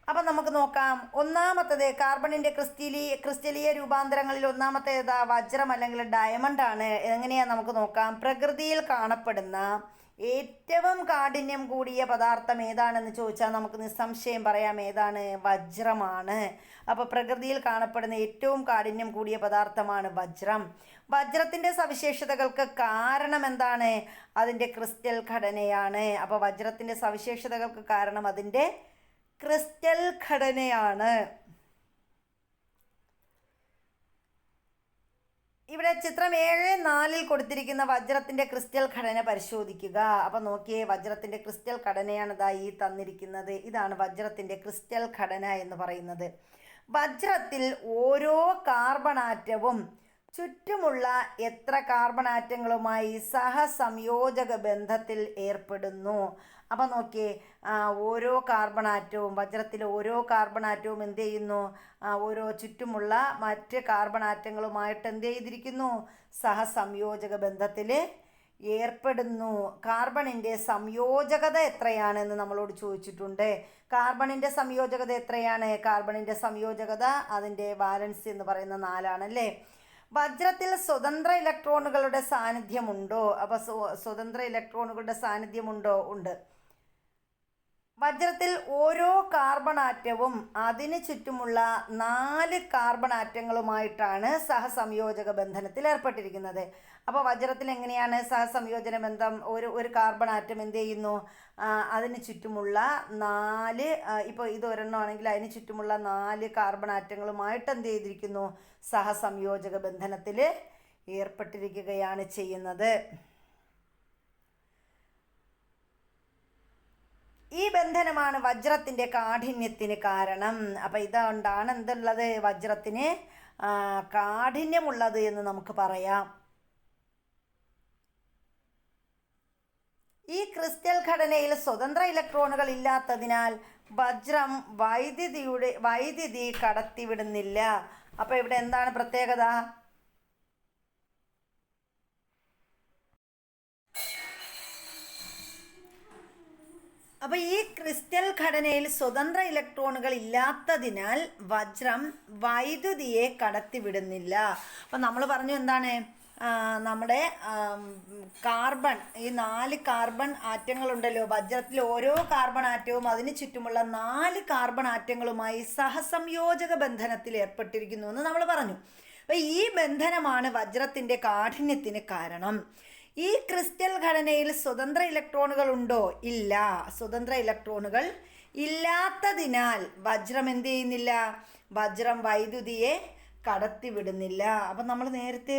അപ്പം നമുക്ക് നോക്കാം. ഒന്നാമത്തത് കാർബണിൻ്റെ ക്രിസ്റ്റലീയ രൂപാന്തരങ്ങളിൽ ഒന്നാമത്തേതാ? വജ്രം അല്ലെങ്കിൽ ഡയമണ്ട് ആണ്. എങ്ങനെയാണ് നമുക്ക് നോക്കാം. പ്രകൃതിയിൽ കാണപ്പെടുന്ന ഏറ്റവും കാഠിന്യം കൂടിയ പദാർത്ഥം ഏതാണെന്ന് ചോദിച്ചാൽ നമുക്ക് നിസ്സംശയം പറയാം ഏതാണ്? വജ്രമാണ്. അപ്പോൾ പ്രകൃതിയിൽ കാണപ്പെടുന്ന ഏറ്റവും കാഠിന്യം കൂടിയ പദാർത്ഥമാണ് വജ്രം. വജ്രത്തിൻ്റെ സവിശേഷതകൾക്ക് കാരണം എന്താണ്? അതിൻ്റെ ക്രിസ്റ്റൽ ഘടനയാണ്. അപ്പോൾ വജ്രത്തിൻ്റെ സവിശേഷതകൾക്ക് കാരണം അതിൻ്റെ ക്രിസ്റ്റൽ ഘടനയാണ്. ഇവിടെ ചിത്രം 7.4 കൊടുത്തിരിക്കുന്ന വജ്രത്തിൻ്റെ ക്രിസ്റ്റൽ ഘടന പരിശോധിക്കുക. അപ്പം നോക്കിയേ, വജ്രത്തിൻ്റെ ക്രിസ്റ്റൽ ഘടനയാണ് ഈ തന്നിരിക്കുന്നത്. ഇതാണ് വജ്രത്തിൻ്റെ ക്രിസ്റ്റൽ ഘടന എന്ന് പറയുന്നത്. വജ്രത്തിൽ ഓരോ കാർബൺ ആറ്റവും ചുറ്റുമുള്ള എത്ര കാർബൺ ആറ്റങ്ങളുമായി സഹസംയോജക ബന്ധത്തിൽ ഏർപ്പെടുന്നു. അപ്പം നോക്കിയേ, ഓരോ കാർബൺ ആറ്റവും, വജ്രത്തിലെ ഓരോ കാർബൺ ആറ്റവും എന്ത് ചെയ്യുന്നു? ഓരോ ചുറ്റുമുള്ള മറ്റ് കാർബൺ ആറ്റങ്ങളുമായിട്ട് എന്ത് ചെയ്തിരിക്കുന്നു? സഹസംയോജക ബന്ധത്തിൽ ഏർപ്പെടുന്നു. കാർബണിൻ്റെ സംയോജകത എത്രയാണെന്ന് നമ്മളോട് ചോദിച്ചിട്ടുണ്ട്. കാർബണിൻ്റെ സംയോജകത എത്രയാണ്? കാർബണിൻ്റെ സംയോജകത അതിൻ്റെ വാലൻസി എന്ന് പറയുന്ന 4 ആണല്ലേ. വജ്രത്തിൽ സ്വതന്ത്ര ഇലക്ട്രോണുകളുടെ സാന്നിധ്യമുണ്ടോ? അപ്പോൾ സ്വതന്ത്ര ഇലക്ട്രോണുകളുടെ സാന്നിധ്യമുണ്ടോ? ഉണ്ട്. വജ്രത്തിൽ ഓരോ കാർബൺ ആറ്റവും അതിന് ചുറ്റുമുള്ള 4 കാർബൺ ആറ്റങ്ങളുമായിട്ടാണ് സഹസംയോജക ബന്ധനത്തിൽ ഏർപ്പെട്ടിരിക്കുന്നത്. അപ്പോൾ വജ്രത്തിൽ എങ്ങനെയാണ് സഹസംയോജന ബന്ധം? ഒരു കാർബൺ ആറ്റം എന്ത് ചെയ്യുന്നു? അതിന് ചുറ്റുമുള്ള 4, ഇപ്പോൾ ഇത് ഒരെണ്ണമാണെങ്കിൽ അതിന് ചുറ്റുമുള്ള 4 കാർബൺ ആറ്റങ്ങളുമായിട്ട് എന്ത് ചെയ്തിരിക്കുന്നു? സഹസംയോജക ബന്ധനത്തിൽ ഏർപ്പെട്ടിരിക്കുകയാണ് ചെയ്യുന്നത്. ഈ ബന്ധനമാണ് വജ്രത്തിൻ്റെ കാഠിന്യത്തിന് കാരണം. അപ്പം ഇതുകൊണ്ടാണ് എന്തുള്ളത്? വജ്രത്തിന് കാഠിന്യമുള്ളത് എന്ന് നമുക്ക് പറയാം. ഈ ക്രിസ്റ്റൽ ഘടനയിൽ സ്വതന്ത്ര ഇലക്ട്രോണുകൾ ഇല്ലാത്തതിനാൽ വജ്രം വൈദ്യുതി കടത്തിവിടുന്നില്ല. അപ്പോൾ ഇവിടെ എന്താണ് പ്രത്യേകത? അപ്പോൾ ഈ ക്രിസ്റ്റൽ ഘടനയിൽ സ്വതന്ത്ര ഇലക്ട്രോണുകൾ ഇല്ലാത്തതിനാൽ വജ്രം വൈദ്യുതിയെ കടത്തിവിടുന്നില്ല. അപ്പം നമ്മൾ പറഞ്ഞു എന്താണ്? നമ്മുടെ കാർബൺ, ഈ 4 കാർബൺ ആറ്റങ്ങളുണ്ടല്ലോ, വജ്രത്തിൽ ഓരോ കാർബൺ ആറ്റവും അതിന് ചുറ്റുമുള്ള 4 കാർബൺ ആറ്റങ്ങളുമായി സഹസംയോജക ബന്ധനത്തിൽ ഏർപ്പെട്ടിരിക്കുന്നു എന്ന് നമ്മൾ പറഞ്ഞു. അപ്പോൾ ഈ ബന്ധനമാണ് വജ്രത്തിൻ്റെ കാഠിന്യത്തിന് കാരണം. ഈ ക്രിസ്റ്റൽ ഘടനയിൽ സ്വതന്ത്ര ഇലക്ട്രോണുകൾ ഉണ്ടോ? ഇല്ല. സ്വതന്ത്ര ഇലക്ട്രോണുകൾ ഇല്ലാത്തതിനാൽ വജ്രം എന്ത് ചെയ്യുന്നില്ല? വജ്രം വൈദ്യുതിയെ കടത്തിവിടുന്നില്ല. അപ്പം നമ്മൾ നേരത്തെ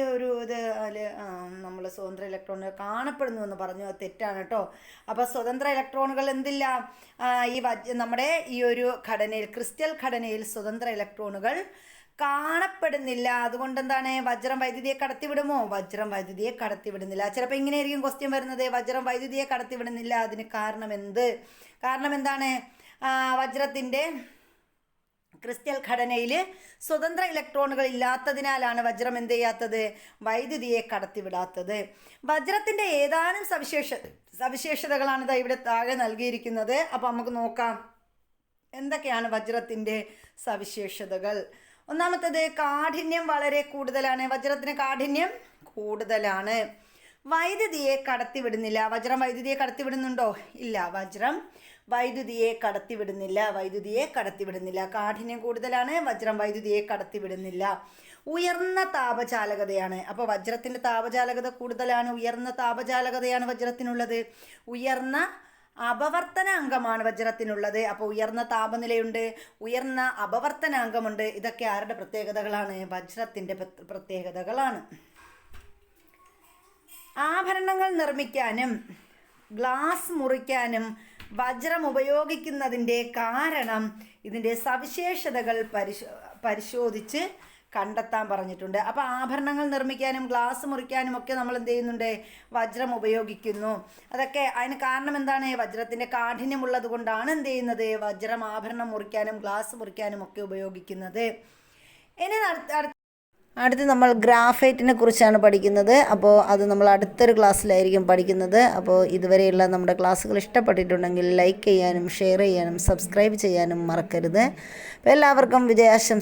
നമ്മൾ സ്വതന്ത്ര ഇലക്ട്രോണുകൾ കാണപ്പെടുന്നു എന്ന് പറഞ്ഞു. അത് തെറ്റാണ് കേട്ടോ. അപ്പോൾ സ്വതന്ത്ര ഇലക്ട്രോണുകൾ എന്തില്ല? നമ്മുടെ ഈ ഒരു ഘടനയിൽ, ക്രിസ്റ്റൽ ഘടനയിൽ സ്വതന്ത്ര ഇലക്ട്രോണുകൾ കാണപ്പെടുന്നില്ല. അതുകൊണ്ട് എന്താണ്? വജ്രം വൈദ്യുതിയെ കടത്തിവിടുമോ? വജ്രം വൈദ്യുതിയെ കടത്തിവിടുന്നില്ല. ചിലപ്പോൾ ഇങ്ങനെയായിരിക്കും ക്വസ്റ്റ്യൻ വരുന്നത്, വജ്രം വൈദ്യുതിയെ കടത്തിവിടുന്നില്ല, അതിന് കാരണം എന്ത്? കാരണം എന്താണ്? വജ്രത്തിൻ്റെ ക്രിസ്റ്റൽ ഘടനയിൽ സ്വതന്ത്ര ഇലക്ട്രോണുകൾ ഇല്ലാത്തതിനാലാണ് വജ്രം എന്ത് ചെയ്യാത്തത്? വൈദ്യുതിയെ കടത്തിവിടാത്തത്. വജ്രത്തിൻ്റെ ഏതാനും സവിശേഷതകളാണ് ഇവിടെ താഴെ നൽകിയിരിക്കുന്നത്. അപ്പോൾ നമുക്ക് നോക്കാം എന്തൊക്കെയാണ് വജ്രത്തിൻ്റെ സവിശേഷതകൾ. ഒന്നാമത്തേത്, കാഠിന്യം വളരെ കൂടുതലാണ്. വജ്രത്തിന് കാഠിന്യം കൂടുതലാണ്. വൈദ്യുതിയെ കടത്തിവിടുന്നില്ല. വജ്രം വൈദ്യുതിയെ കടത്തിവിടുന്നുണ്ടോ? ഇല്ല. വജ്രം വൈദ്യുതിയെ കടത്തിവിടുന്നില്ല. കാഠിന്യം കൂടുതലാണ്, വജ്രം വൈദ്യുതിയെ കടത്തിവിടുന്നില്ല. ഉയർന്ന താപചാലകതയാണ്. അപ്പോൾ വജ്രത്തിൻ്റെ താപചാലകത കൂടുതലാണ്, ഉയർന്ന താപചാലകതയാണ് വജ്രത്തിനുള്ളത്. ഉയർന്ന അപവർത്തനാങ്കമാണ് വജ്രത്തിനുള്ളത്. അപ്പോൾ ഉയർന്ന താപനിലയുണ്ട്, ഉയർന്ന അപവർത്തനാങ്കമുണ്ട്. ഇതൊക്കെ ആരുടെ പ്രത്യേകതകളാണ്? വജ്രത്തിൻ്റെ പ്രത്യേകതകളാണ്. ആഭരണങ്ങൾ നിർമ്മിക്കാനും ഗ്ലാസ് മുറിക്കാനും വജ്രം ഉപയോഗിക്കുന്നതിൻ്റെ കാരണം ഇതിൻ്റെ സവിശേഷതകൾ പരിശോധിച്ച് കണ്ടെത്താൻ പറഞ്ഞിട്ടുണ്ട്. അപ്പോൾ ആഭരണങ്ങൾ നിർമ്മിക്കാനും ഗ്ലാസ് മുറിക്കാനും ഒക്കെ നമ്മൾ എന്ത് ചെയ്യുന്നുണ്ട്? വജ്രം ഉപയോഗിക്കുന്നു. അതൊക്കെ അതിന് കാരണം എന്താണ്? വജ്രത്തിൻ്റെ കാഠിന്യമുള്ളത് കൊണ്ടാണ് എന്ത് ചെയ്യുന്നത്? വജ്രം ആഭരണം മുറിക്കാനും ഗ്ലാസ് മുറിക്കാനും ഒക്കെ ഉപയോഗിക്കുന്നത്. ഇനി അടുത്ത് നമ്മൾ ഗ്രാഫൈറ്റിനെ കുറിച്ചാണ് പഠിക്കുന്നത്. അപ്പോൾ അത് നമ്മൾ അടുത്തൊരു ക്ലാസ്സിലായിരിക്കും പഠിക്കുന്നത്. അപ്പോൾ ഇതുവരെയുള്ള നമ്മുടെ ക്ലാസ്സുകൾ ഇഷ്ടപ്പെട്ടിട്ടുണ്ടെങ്കിൽ ലൈക്ക് ചെയ്യാനും ഷെയർ ചെയ്യാനും സബ്സ്ക്രൈബ് ചെയ്യാനും മറക്കരുത്. അപ്പോൾ എല്ലാവർക്കും വിജയാശംസ.